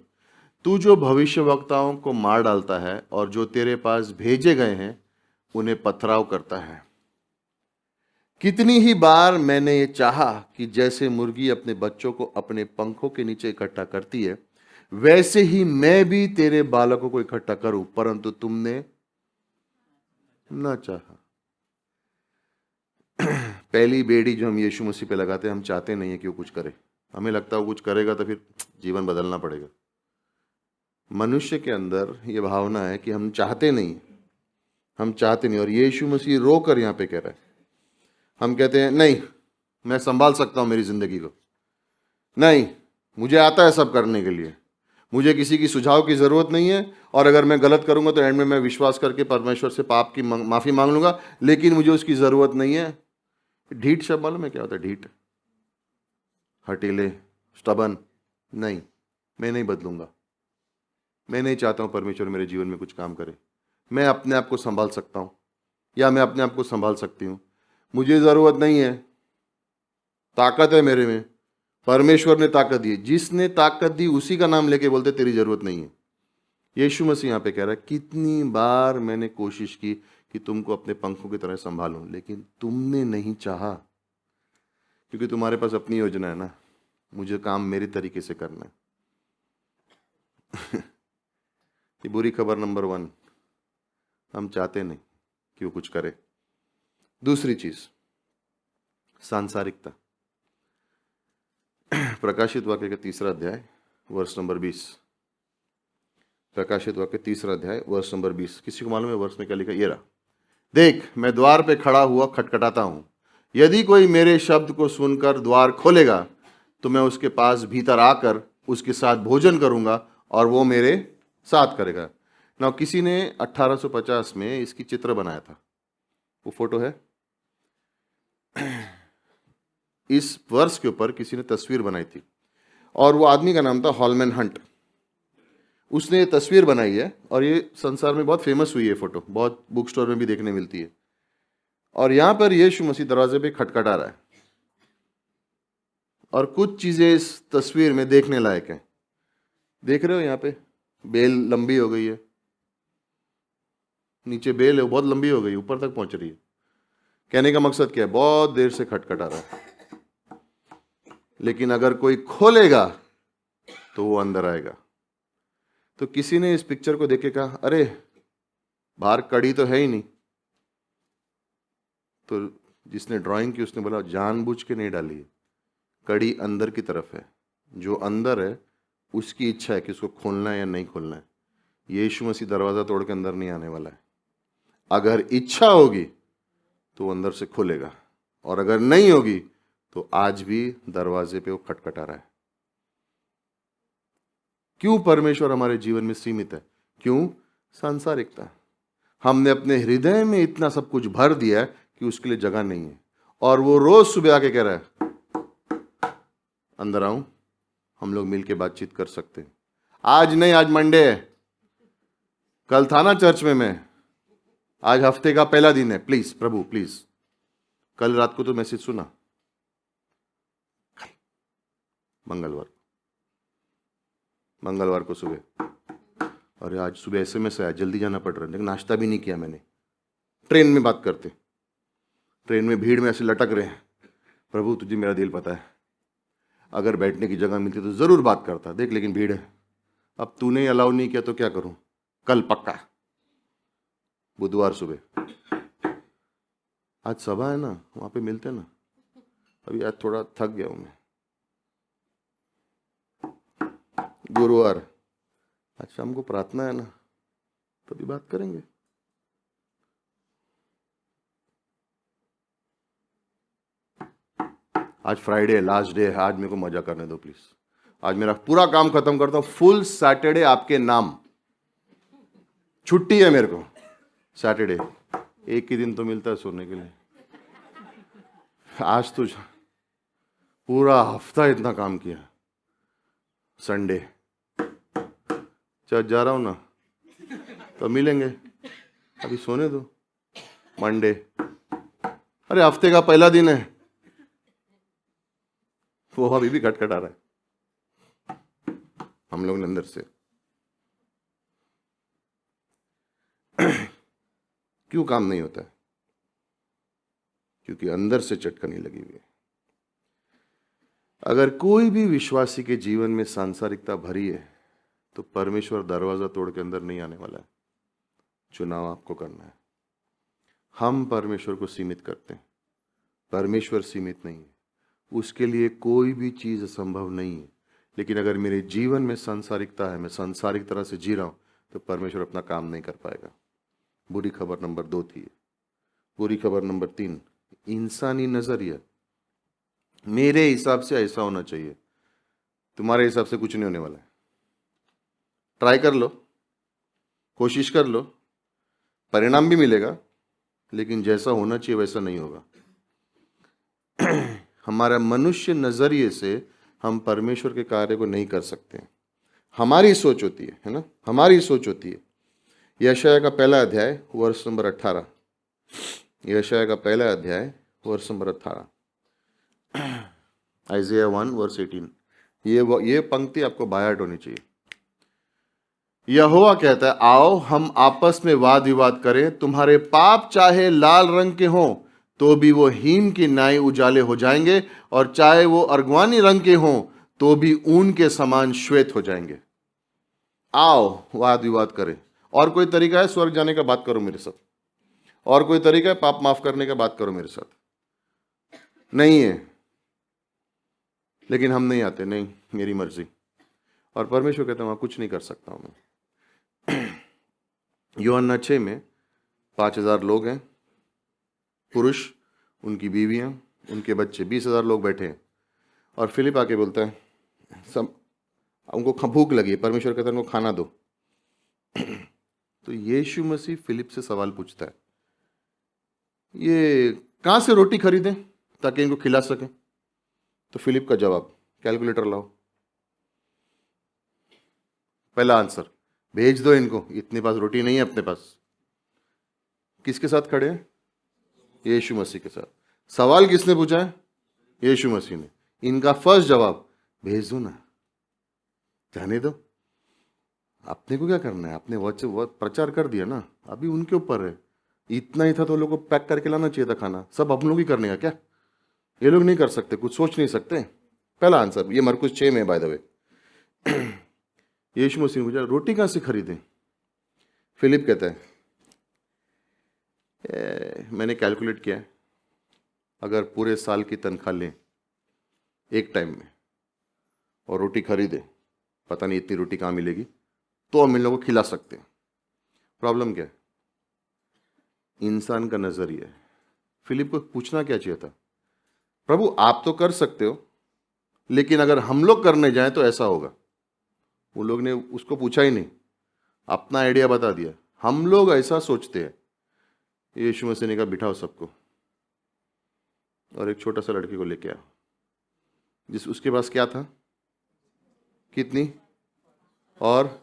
[SPEAKER 1] तू जो भविष्यवक्ताओं को मार डालता है और जो तेरे पास भेजे गए हैं उन्हें पथराव करता है। कितनी ही बार मैंने ये चाहा कि जैसे मुर्गी अपने बच्चों को अपने पंखों के नीचे इकट्ठा करती है वैसे ही मैं भी तेरे बालकों को इकट्ठा करूं, परंतु तुमने ना चाहा। पहली बेड़ी जो हम यीशु मसीह पे लगाते हैं, हम चाहते नहीं है कि वो कुछ करे। हमें लगता है वो कुछ करेगा तो फिर जीवन बदलना पड़ेगा। मनुष्य के अंदर ये भावना है कि हम चाहते नहीं और यीशु मसीह रोकर यहां पे कह रहा है। हम कहते हैं नहीं, मैं संभाल सकता हूं मेरी जिंदगी को, नहीं मुझे आता है सब करने के लिए, मुझे किसी की सुझाव की जरूरत नहीं है, और अगर मैं गलत करूंगा तो एंड में मैं विश्वास करके परमेश्वर से पाप की माफी मांग लूंगा, लेकिन मुझे उसकी जरूरत नहीं है। ढीठ शब्द मालूम है क्या होता है? ढीठ, हटीले, स्टबन। नहीं, मैं नहीं बदलूंगा, मैं नहीं चाहता हूं परमेश्वर मेरे जीवन में कुछ काम करे। मैं अपने आप को संभाल सकता हूं या मैं अपने आप को संभाल सकती हूं, मुझे जरूरत नहीं है, ताकत है मेरे में, परमेश्वर ने ताकत दी। जिसने ताकत दी उसी का नाम लेके बोलते तेरी जरूरत नहीं है। यीशु मसीह यहाँ पे कह रहा है, कितनी बार मैंने कोशिश की कि तुमको अपने पंखों की तरह संभालूं, लेकिन तुमने नहीं चाहा, क्योंकि तुम्हारे पास अपनी योजना है ना, मुझे काम मेरे तरीके से करना है। ये बुरी खबर नंबर 1, हम चाहते नहीं कि वो कुछ करे। दूसरी चीज, सांसारिकता। प्रकाशित वाक्य का 3 अध्याय वर्ष नंबर 20। प्रकाशित वाक्य 3 अध्याय वर्ष नंबर 20। किसी को मालूम है वर्ष में क्या लिखा? ये रहा, देख मैं द्वार पे खड़ा हुआ खटखटाता हूं, यदि कोई मेरे शब्द को सुनकर द्वार खोलेगा तो मैं उसके पास भीतर आकर उसके साथ भोजन करूंगा और वो मेरे साथ करेगा। ना किसी ने 1850 में इसकी चित्र बनाया था, वो फोटो है। इस वर्ष के ऊपर किसी ने तस्वीर बनाई थी और वो आदमी का नाम था हॉलमैन हंट। उसने ये तस्वीर बनाई है और ये संसार में बहुत फेमस हुई है फोटो, बहुत बुक स्टोर में भी देखने मिलती है। और यहां पर यीशु मसीह दरवाजे पे खटखटा रहा है और कुछ चीजें इस तस्वीर में देखने लायक हैं। देख रहे हो यहाँ पे बेल लंबी हो गई है, नीचे बेल है वो बहुत लंबी हो गई, ऊपर तक पहुंच रही है। कहने का मकसद क्या है? बहुत देर से खटखटा रहा है, लेकिन अगर कोई खोलेगा तो वो अंदर आएगा। तो किसी ने इस पिक्चर को देख के कहा, अरे बाहर कड़ी तो है ही नहीं। तो जिसने ड्राइंग की उसने बोला, जानबूझ के नहीं डाली है, कड़ी अंदर की तरफ है, जो अंदर है उसकी इच्छा है कि उसको खोलना है या नहीं खोलना है। यीशु मसीह दरवाजा तोड़ के अंदर नहीं आने वाला है। अगर इच्छा होगी तो वो अंदर से खोलेगा, और अगर नहीं होगी तो आज भी दरवाजे पे वो खटखटा रहा है। क्यों परमेश्वर हमारे जीवन में सीमित है? क्यों? सांसारिकता। हमने अपने हृदय में इतना सब कुछ भर दिया है कि उसके लिए जगह नहीं है, और वो रोज सुबह आके कह रहा है, अंदर आऊं, हम लोग मिलके बातचीत कर सकते हैं। आज नहीं, आज मंडे है, कल था ना चर्च में मैं, आज हफ्ते का पहला दिन है, प्लीज प्रभु प्लीज। कल रात को तो मैसेज सुना, मंगलवार को सुबह, अरे आज सुबह SMS आया, जल्दी जाना पड़ रहा है, लेकिन नाश्ता भी नहीं किया मैंने। ट्रेन में बात करते, ट्रेन में भीड़ में ऐसे लटक रहे हैं, प्रभु तुझे मेरा दिल पता है, अगर बैठने की जगह मिलती तो जरूर बात करता, देख लेकिन भीड़ है, अब तूने अलाउ नहीं किया तो क्या करूं, कल पक्का। बुधवार सुबह, आज सभा है ना, वहां पे मिलते ना, अभी आज थोड़ा थक गया हूं मैं। गुरुवार, आज शाम को प्रार्थना है ना, तभी बात करेंगे। आज फ्राइडे, लास्ट डे है, आज मेरे को मजा करने दो प्लीज, आज मेरा पूरा काम खत्म करता हूं, फुल सैटरडे आपके नाम, छुट्टी है मेरे को सैटरडे, एक ही दिन तो मिलता है सोने के लिए। आज तो पूरा हफ्ता इतना काम किया, संडे चर्च जा रहा हूं ना, तो मिलेंगे, अभी सोने दो। मंडे, अरे हफ्ते का पहला दिन है, वो अभी भी खटखटा रहा है हम लोग ने अंदर से। क्यों काम नहीं होता है? क्योंकि अंदर से चटकनी लगी हुई है। अगर कोई भी विश्वासी के जीवन में सांसारिकता भरी है तो परमेश्वर दरवाजा तोड़ के अंदर नहीं आने वाला है। चुनाव आपको करना है। हम परमेश्वर को सीमित करते हैं, परमेश्वर सीमित नहीं है, उसके लिए कोई भी चीज असंभव नहीं है। लेकिन अगर मेरे जीवन में सांसारिकता है, मैं सांसारिक तरह से जी रहा हूं, तो परमेश्वर अपना काम नहीं कर पाएगा। बुरी खबर नंबर 2 थी। बुरी खबर नंबर 3, इंसानी नजरिया। मेरे हिसाब से ऐसा होना चाहिए, तुम्हारे हिसाब से कुछ नहीं होने वाला है। ट्राई कर लो, कोशिश कर लो, परिणाम भी मिलेगा, लेकिन जैसा होना चाहिए वैसा नहीं होगा। हमारा मनुष्य नजरिए से हम परमेश्वर के कार्य को नहीं कर सकते। हमारी सोच होती है ना, हमारी सोच होती है। यशाया का पहला अध्याय वर्ष नंबर 18, यशाया का पहला अध्याय वर्ष नंबर 18, आइज़ाया 1 वर्स 18। ये पंक्ति आपको बायाट होनी चाहिए। यहोवा कहता है, आओ हम आपस में वाद विवाद करें, तुम्हारे पाप चाहे लाल रंग के हों तो भी वो हीम की नाई उजाले हो जाएंगे, और चाहे वो अर्गवानी रंग के हों तो भी ऊन के समान श्वेत हो जाएंगे। आओ वाद विवाद करें। और कोई तरीका है स्वर्ग जाने का? बात करो मेरे साथ। और कोई तरीका है पाप माफ करने का? बात करो मेरे साथ। नहीं है। लेकिन हम नहीं आते, नहीं मेरी मर्जी। और परमेश्वर कहता हूं कुछ नहीं कर सकता हूं मैं। यूहन्ना 6 में 5,000 लोग हैं, पुरुष, उनकी बीवियां, उनके बच्चे, 20,000 लोग बैठे हैं। और फिलिप आके बोलता है, सब उनको भूख लगी है, परमेश्वर कहता है उनको खाना दो। तो यीशु मसीह फिलिप से सवाल पूछता है, ये कहां से रोटी खरीदें ताकि इनको खिला सकें? तो फिलिप का जवाब, कैलकुलेटर लाओ। पहला आंसर, भेज दो इनको, इतने पास रोटी नहीं है अपने पास। किसके साथ खड़े हैं? यीशु मसीह के साथ। सवाल किसने पूछा है? यीशु मसीह ने। इनका फर्स्ट जवाब, भेज दो ना, जाने दो, अपने को क्या करना है, आपने वो प्रचार कर दिया ना, अभी उनके ऊपर है। इतना ही था तो लोगों को पैक करके लाना चाहिए था खाना, सब हम लोग ही करने का क्या? ये लोग नहीं कर सकते, कुछ सोच नहीं सकते? पहला आंसर, ये मरकुस 6 में बाय द वे। यीशु मसीह ने पूछा, रोटी कहां से खरीदें? फिलिप कहता है, मैंने कैलकुलेट किया है, अगर पूरे साल की तनख्वाह लें एक टाइम में और रोटी खरीदे, पता नहीं इतनी रोटी कहाँ मिलेगी, तो हम इन लोगों को खिला सकते हैं। प्रॉब्लम क्या है? इंसान का नजरिया है। फिलिप को पूछना क्या चाहिए था, प्रभु आप तो कर सकते हो, लेकिन अगर हम लोग करने जाएं तो ऐसा होगा। वो लोग ने उसको पूछा ही नहीं, अपना आइडिया बता दिया। हम लोग ऐसा सोचते हैं। यीशु मसीह ने कहा, बिठाओ सबको, और एक छोटा सा लड़के को लेके आओ, जिस उसके पास क्या था, कितनी, और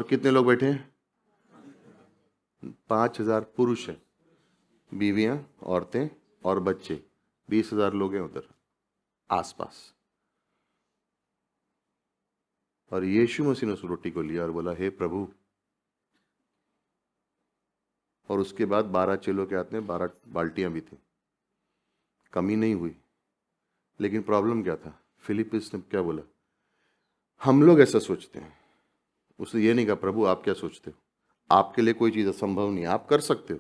[SPEAKER 1] कितने लोग बैठे हैं? 5,000 पुरुष हैं, बीवियां, औरतें और बच्चे, 20,000 लोग हैं उधर आसपास। और यीशु मसीह ने उस रोटी को लिया और बोला, हे प्रभु। और उसके बाद 12 चेलों के हाथ में 12 बाल्टियां भी थी, कमी नहीं हुई। लेकिन प्रॉब्लम क्या था? फिलिपिस ने क्या बोला, हम लोग ऐसा सोचते हैं। उसने ये नहीं कहा, प्रभु आप क्या सोचते हो, आपके लिए कोई चीज़ असंभव नहीं है, आप कर सकते हो,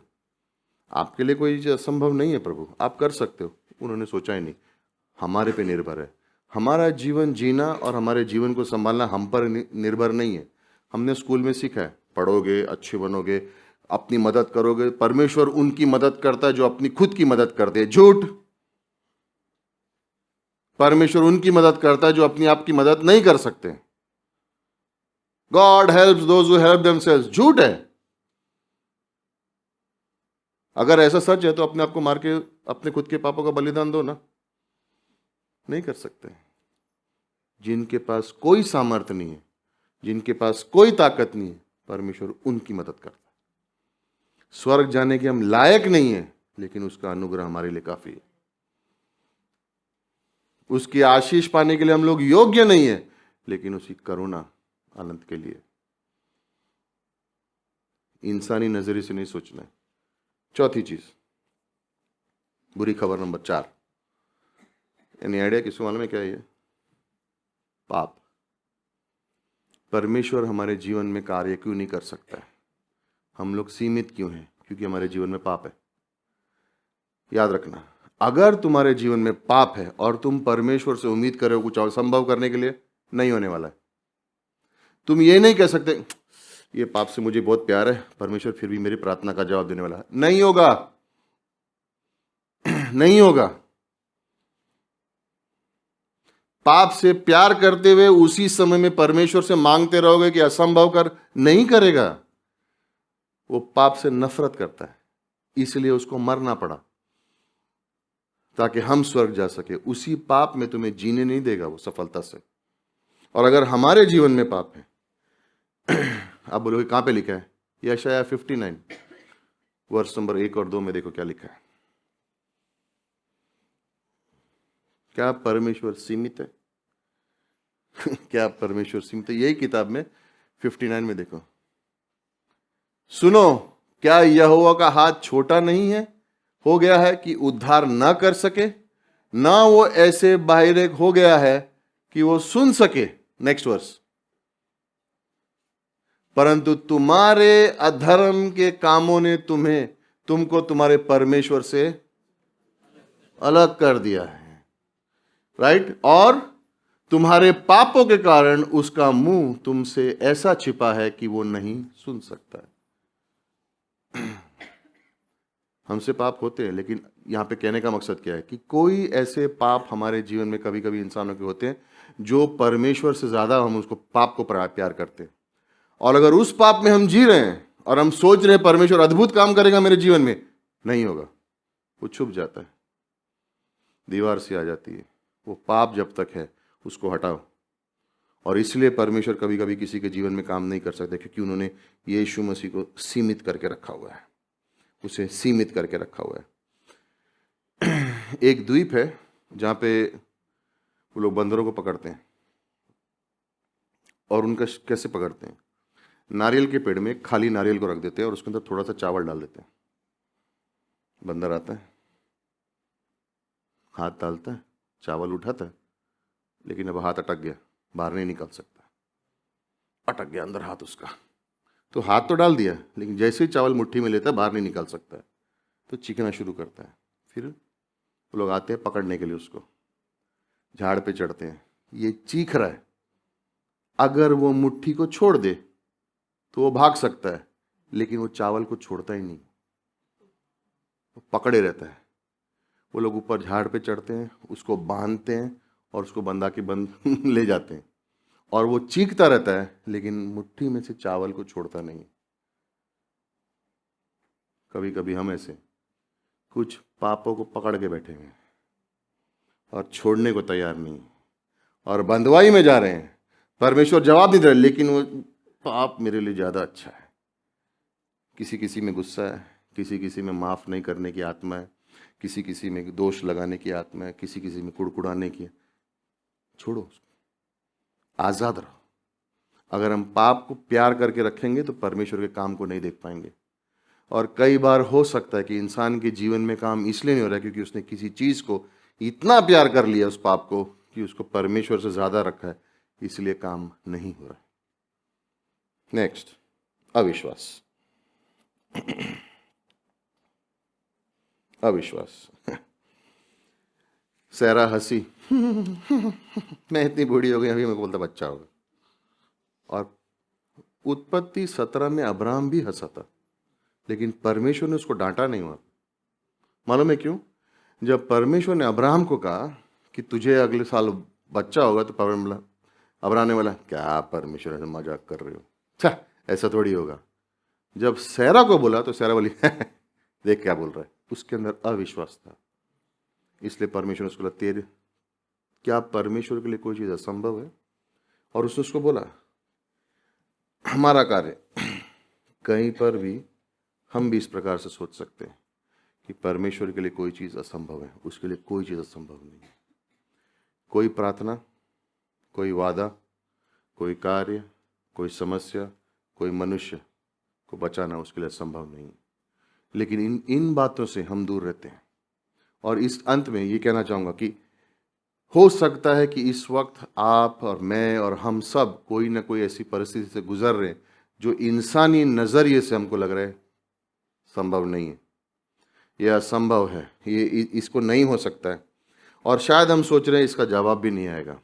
[SPEAKER 1] आपके लिए कोई चीज़ असंभव नहीं है प्रभु, आप कर सकते हो। उन्होंने सोचा ही नहीं, हमारे पे निर्भर है। हमारा जीवन जीना और हमारे जीवन को संभालना हम पर निर्भर नहीं है। हमने स्कूल में सीखा है, पढ़ोगे अच्छे बनोगे, अपनी मदद करोगे, परमेश्वर उनकी मदद करता है जो अपनी खुद की मदद करते हैं। झूठ। परमेश्वर उनकी मदद करता है जो अपनी आप की मदद नहीं कर सकते। God helps those who help themselves. झूठ है। अगर ऐसा सच है तो अपने आप को मार के अपने खुद के पापों का बलिदान दो ना। नहीं कर सकते। जिनके पास कोई सामर्थ्य नहीं है, जिनके पास कोई ताकत नहीं है, परमेश्वर उनकी मदद करता है। स्वर्ग जाने के हम लायक नहीं है, लेकिन उसका अनुग्रह हमारे लिए काफी है। उसकी आशीष पाने के लिए हम लोग योग्य नहीं है, लेकिन उसकी करुणा अनंत के लिए। इंसानी नजरिए से नहीं सोचना है। चौथी चीज, बुरी खबर नंबर 4, यानी आइडिया किसको मालूम है क्या है ये? पाप। परमेश्वर हमारे जीवन में कार्य क्यों नहीं कर सकता है? हम लोग सीमित क्यों हैं? क्योंकि हमारे जीवन में पाप है। याद रखना, अगर तुम्हारे जीवन में पाप है और तुम परमेश्वर से उम्मीद कर रहे हो कुछ और संभव करने के लिए, नहीं होने वाला है। तुम ये नहीं कह सकते ये पाप से मुझे बहुत प्यार है, परमेश्वर फिर भी मेरी प्रार्थना का जवाब देने वाला है। नहीं होगा। नहीं होगा। पाप से प्यार करते हुए उसी समय में परमेश्वर से मांगते रहोगे कि असंभव कर, नहीं करेगा। वो पाप से नफरत करता है, इसलिए उसको मरना पड़ा ताकि हम स्वर्ग जा सके। उसी पाप में तुम्हें जीने नहीं देगा वो सफलता से। और अगर हमारे जीवन में पाप है, आप बोलोगे कहां पे लिखा है? यशायाह 59 वर्ष नंबर 1 और 2 में देखो क्या लिखा है। क्या परमेश्वर सीमित है? क्या परमेश्वर सीमित है? यही किताब में 59 में देखो, सुनो, क्या यहोवा का हाथ छोटा नहीं है, हो गया है कि उद्धार ना कर सके, ना वो ऐसे बाहिर हो गया है कि वो सुन सके। नेक्स्ट वर्स, परंतु तुम्हारे अधर्म के कामों ने तुमको तुम्हारे परमेश्वर से अलग कर दिया है, राइट। और तुम्हारे पापों के कारण उसका मुंह तुमसे ऐसा छिपा है कि वो नहीं सुन सकता है। हमसे पाप होते हैं, लेकिन यहां पे कहने का मकसद क्या है कि कोई ऐसे पाप हमारे जीवन में कभी कभी इंसानों के होते हैं जो परमेश्वर से ज्यादा हम उसको पाप को प्यार करते हैं। और अगर उस पाप में हम जी रहे हैं और हम सोच रहे हैं परमेश्वर अद्भुत काम करेगा मेरे जीवन में, नहीं होगा, वो छुप जाता है, दीवार से आ जाती है। वो पाप जब तक है उसको हटाओ। और इसलिए परमेश्वर कभी कभी किसी के जीवन में काम नहीं कर सकते, क्योंकि उन्होंने यीशु मसीह को सीमित करके रखा हुआ है, उसे सीमित करके रखा हुआ है। एक द्वीप है जहां पे वो लोग बंदरों को पकड़ते हैं। और उनका कैसे पकड़ते हैं? नारियल के पेड़ में खाली नारियल को रख देते हैं और उसके अंदर थोड़ा सा चावल डाल देते हैं। बंदर आता है, हाथ डालता है, चावल उठाता है, लेकिन अब हाथ अटक गया, बाहर नहीं निकल सकता, अटक गया अंदर हाथ उसका। तो हाथ तो डाल दिया, लेकिन जैसे ही चावल मुट्ठी में लेता है बाहर नहीं निकल सकता है, तो चीखना शुरू करता है। फिर वो लोग आते हैं पकड़ने के लिए, उसको झाड़ पे चढ़ते हैं, ये चीख रहा है। अगर वो मुट्ठी को छोड़ दे तो वो भाग सकता है, लेकिन वो चावल को छोड़ता ही नहीं, वो पकड़े रहता है। वो लोग ऊपर झाड़ पे चढ़ते हैं, उसको बांधते हैं और उसको बंधा के बंद ले जाते हैं। और वो चीखता रहता है, लेकिन मुट्ठी में से चावल को छोड़ता नहीं। कभी कभी हम ऐसे कुछ पापों को पकड़ के बैठे हैं और छोड़ने को तैयार नहीं, और बंधवाई में जा रहे हैं। परमेश्वर जवाब नहीं दे रहे, लेकिन वो पाप मेरे लिए ज़्यादा अच्छा है। किसी किसी में गुस्सा है, किसी किसी में माफ़ नहीं करने की आत्मा है, किसी किसी में दोष लगाने की आत्मा है, किसी किसी में कुड़कुड़ाने की। छोड़ो, आज़ाद रहो। अगर हम पाप को प्यार करके रखेंगे तो परमेश्वर के काम को नहीं देख पाएंगे। और कई बार हो सकता है कि इंसान के जीवन में काम इसलिए नहीं हो रहा है क्योंकि उसने किसी चीज़ को इतना प्यार कर लिया, उस पाप को, कि उसको परमेश्वर से ज़्यादा रखा है, इसलिए काम नहीं हो रहा है। नेक्स्ट, अविश्वास। अविश्वास। सैरा हंसी, मैं इतनी बूढ़ी हो गई, अभी मेरे को बोलता बच्चा होगा। और उत्पत्ति 17 में अब्राहम भी हंसा था, लेकिन परमेश्वर ने उसको डांटा नहीं हुआ। मालूम है क्यों? जब परमेश्वर ने अब्राहम को कहा कि तुझे अगले साल बच्चा होगा, तो अब्राहम ने बोला, क्या परमेश्वर से मजाक कर रहे हो, अच्छा ऐसा थोड़ी होगा। जब सैरा को बोला तो सैरा बोली देख क्या बोल रहा है। उसके अंदर अविश्वास था, इसलिए परमेश्वर ने उसको बोला, तेरे क्या परमेश्वर के लिए कोई चीज़ असंभव है? और उसने उसको बोला, हमारा कार्य कहीं पर भी हम भी इस प्रकार से सोच सकते हैं कि परमेश्वर के लिए कोई चीज़ असंभव है, उसके लिए कोई चीज़ असंभव नहीं है। कोई प्रार्थना, कोई वादा, कोई कार्य, कोई समस्या, कोई मनुष्य को बचाना उसके लिए संभव नहीं है। लेकिन इन बातों से हम दूर रहते हैं। और इस अंत में ये कहना चाहूँगा कि हो सकता है कि इस वक्त आप और मैं और हम सब कोई ना कोई ऐसी परिस्थिति से गुजर रहे हैं जो इंसानी नज़रिए से हमको लग रहा है संभव नहीं है, यह असंभव है, ये इसको नहीं हो सकता है। और शायद हम सोच रहे हैं इसका जवाब भी नहीं आएगा।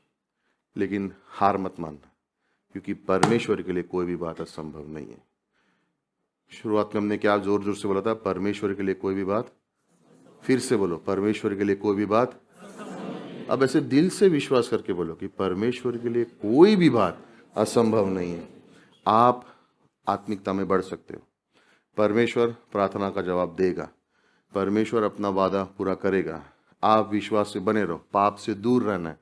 [SPEAKER 1] लेकिन हार मत मानना, क्योंकि परमेश्वर के लिए कोई भी बात असंभव नहीं है। शुरुआत में हमने क्या जोर जोर से बोला था? परमेश्वर के लिए कोई भी बात। फिर से बोलो, परमेश्वर के लिए कोई भी बात। अब ऐसे दिल से विश्वास करके बोलो कि परमेश्वर के लिए कोई भी बात असंभव नहीं है। आप आत्मिकता में बढ़ सकते हो। परमेश्वर प्रार्थना का जवाब देगा, परमेश्वर अपना वादा पूरा करेगा। आप विश्वास से बने रहो, पाप से दूर रहना है।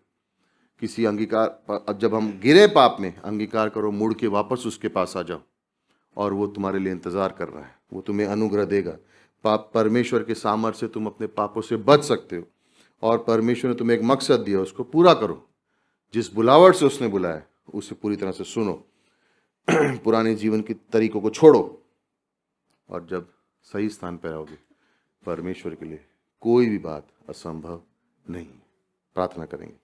[SPEAKER 1] किसी अंगीकार, जब हम गिरे पाप में, अंगीकार करो, मुड़ के वापस उसके पास आ जाओ, और वो तुम्हारे लिए इंतजार कर रहा है, वो तुम्हें अनुग्रह देगा। पाप परमेश्वर के सामर्थ्य से तुम अपने पापों से बच सकते हो, और परमेश्वर ने तुम्हें एक मकसद दिया, उसको पूरा करो। जिस बुलावट से उसने बुलाया उसे पूरी तरह से सुनो। पुराने जीवन के तरीकों को छोड़ो और जब सही स्थान पर आओगे, परमेश्वर के लिए कोई भी बात असंभव नहीं। प्रार्थना करेंगे।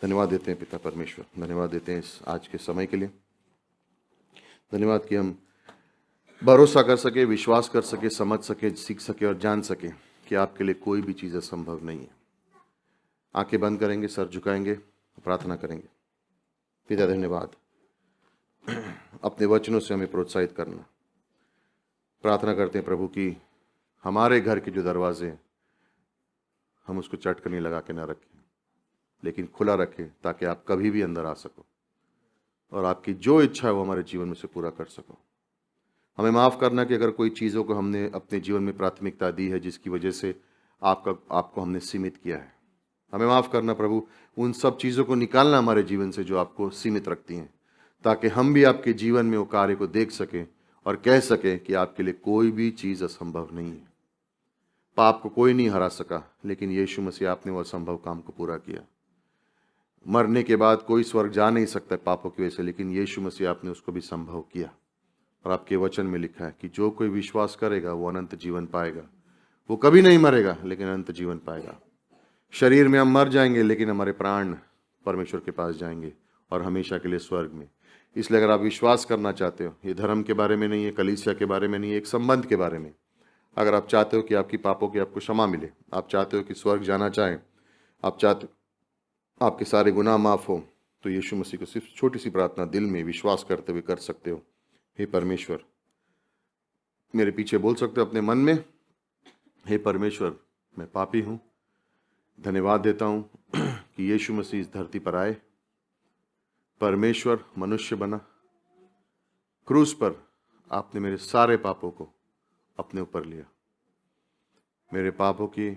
[SPEAKER 1] धन्यवाद देते हैं पिता परमेश्वर, धन्यवाद देते हैं इस आज के समय के लिए। धन्यवाद कि हम भरोसा कर सके, विश्वास कर सके, समझ सके, सीख सके और जान सके कि आपके लिए कोई भी चीज़ असंभव नहीं है। आंखें बंद करेंगे, सर झुकाएंगे, प्रार्थना करेंगे। पिता धन्यवाद, अपने वचनों से हमें प्रोत्साहित करना। प्रार्थना करते हैं प्रभु कि हमारे घर के जो दरवाजे हैं हम उसको चटकनी लगा के ना रखें, लेकिन खुला रखें ताकि आप कभी भी अंदर आ सको और आपकी जो इच्छा है वो हमारे जीवन में से पूरा कर सको। हमें माफ़ करना कि अगर कोई चीज़ों को हमने अपने जीवन में प्राथमिकता दी है जिसकी वजह से आपको हमने सीमित किया है। हमें माफ़ करना प्रभु, उन सब चीज़ों को निकालना हमारे जीवन से जो आपको सीमित रखती हैं, ताकि हम भी आपके जीवन में वो कार्य को देख सकें और कह सकें कि आपके लिए कोई भी चीज़ असंभव नहीं है। पाप को कोई नहीं हरा सका, लेकिन यीशु मसीह आपने वो असंभव काम को पूरा किया। मरने के बाद कोई स्वर्ग जा नहीं सकता पापों की वजह से, लेकिन यीशु मसीह आपने उसको भी संभव किया। और आपके वचन में लिखा है कि जो कोई विश्वास करेगा वो अनंत जीवन पाएगा। वो कभी नहीं मरेगा लेकिन अनंत जीवन पाएगा। शरीर में हम मर जाएंगे लेकिन हमारे प्राण परमेश्वर के पास जाएंगे और हमेशा के लिए स्वर्ग में। इसलिए अगर आप विश्वास करना चाहते हो, ये धर्म के बारे में नहीं है, कलीसिया के बारे में नहीं है, एक संबंध के बारे में, अगर आप चाहते हो कि आपकी पापों की आपको क्षमा मिले, आप चाहते हो कि स्वर्ग जाना चाहें, आप चाहते हो आपके सारे गुनाह माफ़ हो, तो यीशु मसीह को सिर्फ छोटी सी प्रार्थना दिल में विश्वास करते हुए कर सकते हो। हे परमेश्वर, मेरे पीछे बोल सकते हो अपने मन में, हे परमेश्वर मैं पापी हूँ, धन्यवाद देता हूँ कि यीशु मसीह इस धरती पर आए, परमेश्वर मनुष्य बना, क्रूस पर आपने मेरे सारे पापों को अपने ऊपर लिया, मेरे पापों की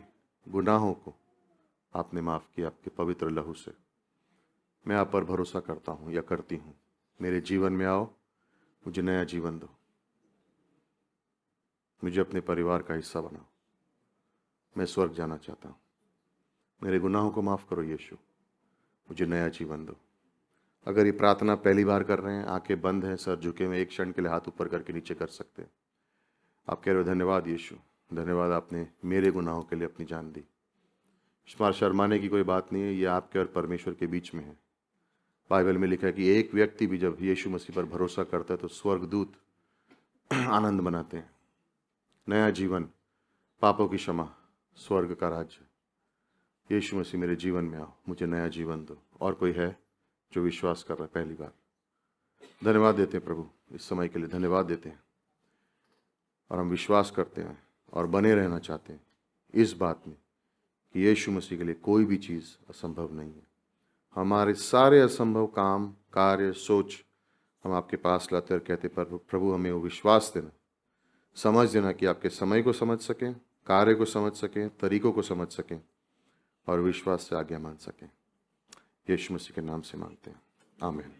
[SPEAKER 1] गुनाहों को आपने माफ़ किया आपके पवित्र लहू से। मैं आप पर भरोसा करता हूँ या करती हूँ। मेरे जीवन में आओ, मुझे नया जीवन दो, मुझे अपने परिवार का हिस्सा बनाओ। मैं स्वर्ग जाना चाहता हूँ। मेरे गुनाहों को माफ़ करो यीशु, मुझे नया जीवन दो। अगर ये प्रार्थना पहली बार कर रहे हैं, आंखें बंद हैं, सर झुके में, एक क्षण के लिए हाथ ऊपर करके नीचे कर सकते हैं। आप कह रहे हो धन्यवाद यीशु, धन्यवाद आपने मेरे गुनाहों के लिए अपनी जान दी। शर्माने की कोई बात नहीं है, ये आपके और परमेश्वर के बीच में है। बाइबल में लिखा है कि एक व्यक्ति भी जब यीशु मसीह पर भरोसा करता है तो स्वर्गदूत आनंद मनाते हैं। नया जीवन, पापों की क्षमा, स्वर्ग का राज्य। यीशु मसीह मेरे जीवन में आओ, मुझे नया जीवन दो। और कोई है जो विश्वास कर रहा है पहली बार? धन्यवाद देते हैं प्रभु, इस समय के लिए धन्यवाद देते हैं। और हम विश्वास करते हैं और बने रहना चाहते हैं इस बात में कि यीशु मसीह के लिए कोई भी चीज़ असंभव नहीं है। हमारे सारे असंभव काम, कार्य, सोच हम आपके पास लाते और कहते प्रभु हमें वो विश्वास देना, समझ देना कि आपके समय को समझ सकें, कार्य को समझ सकें, तरीकों को समझ सकें और विश्वास से आज्ञा मान सकें। यीशु मसीह के नाम से मांगते हैं, आमीन।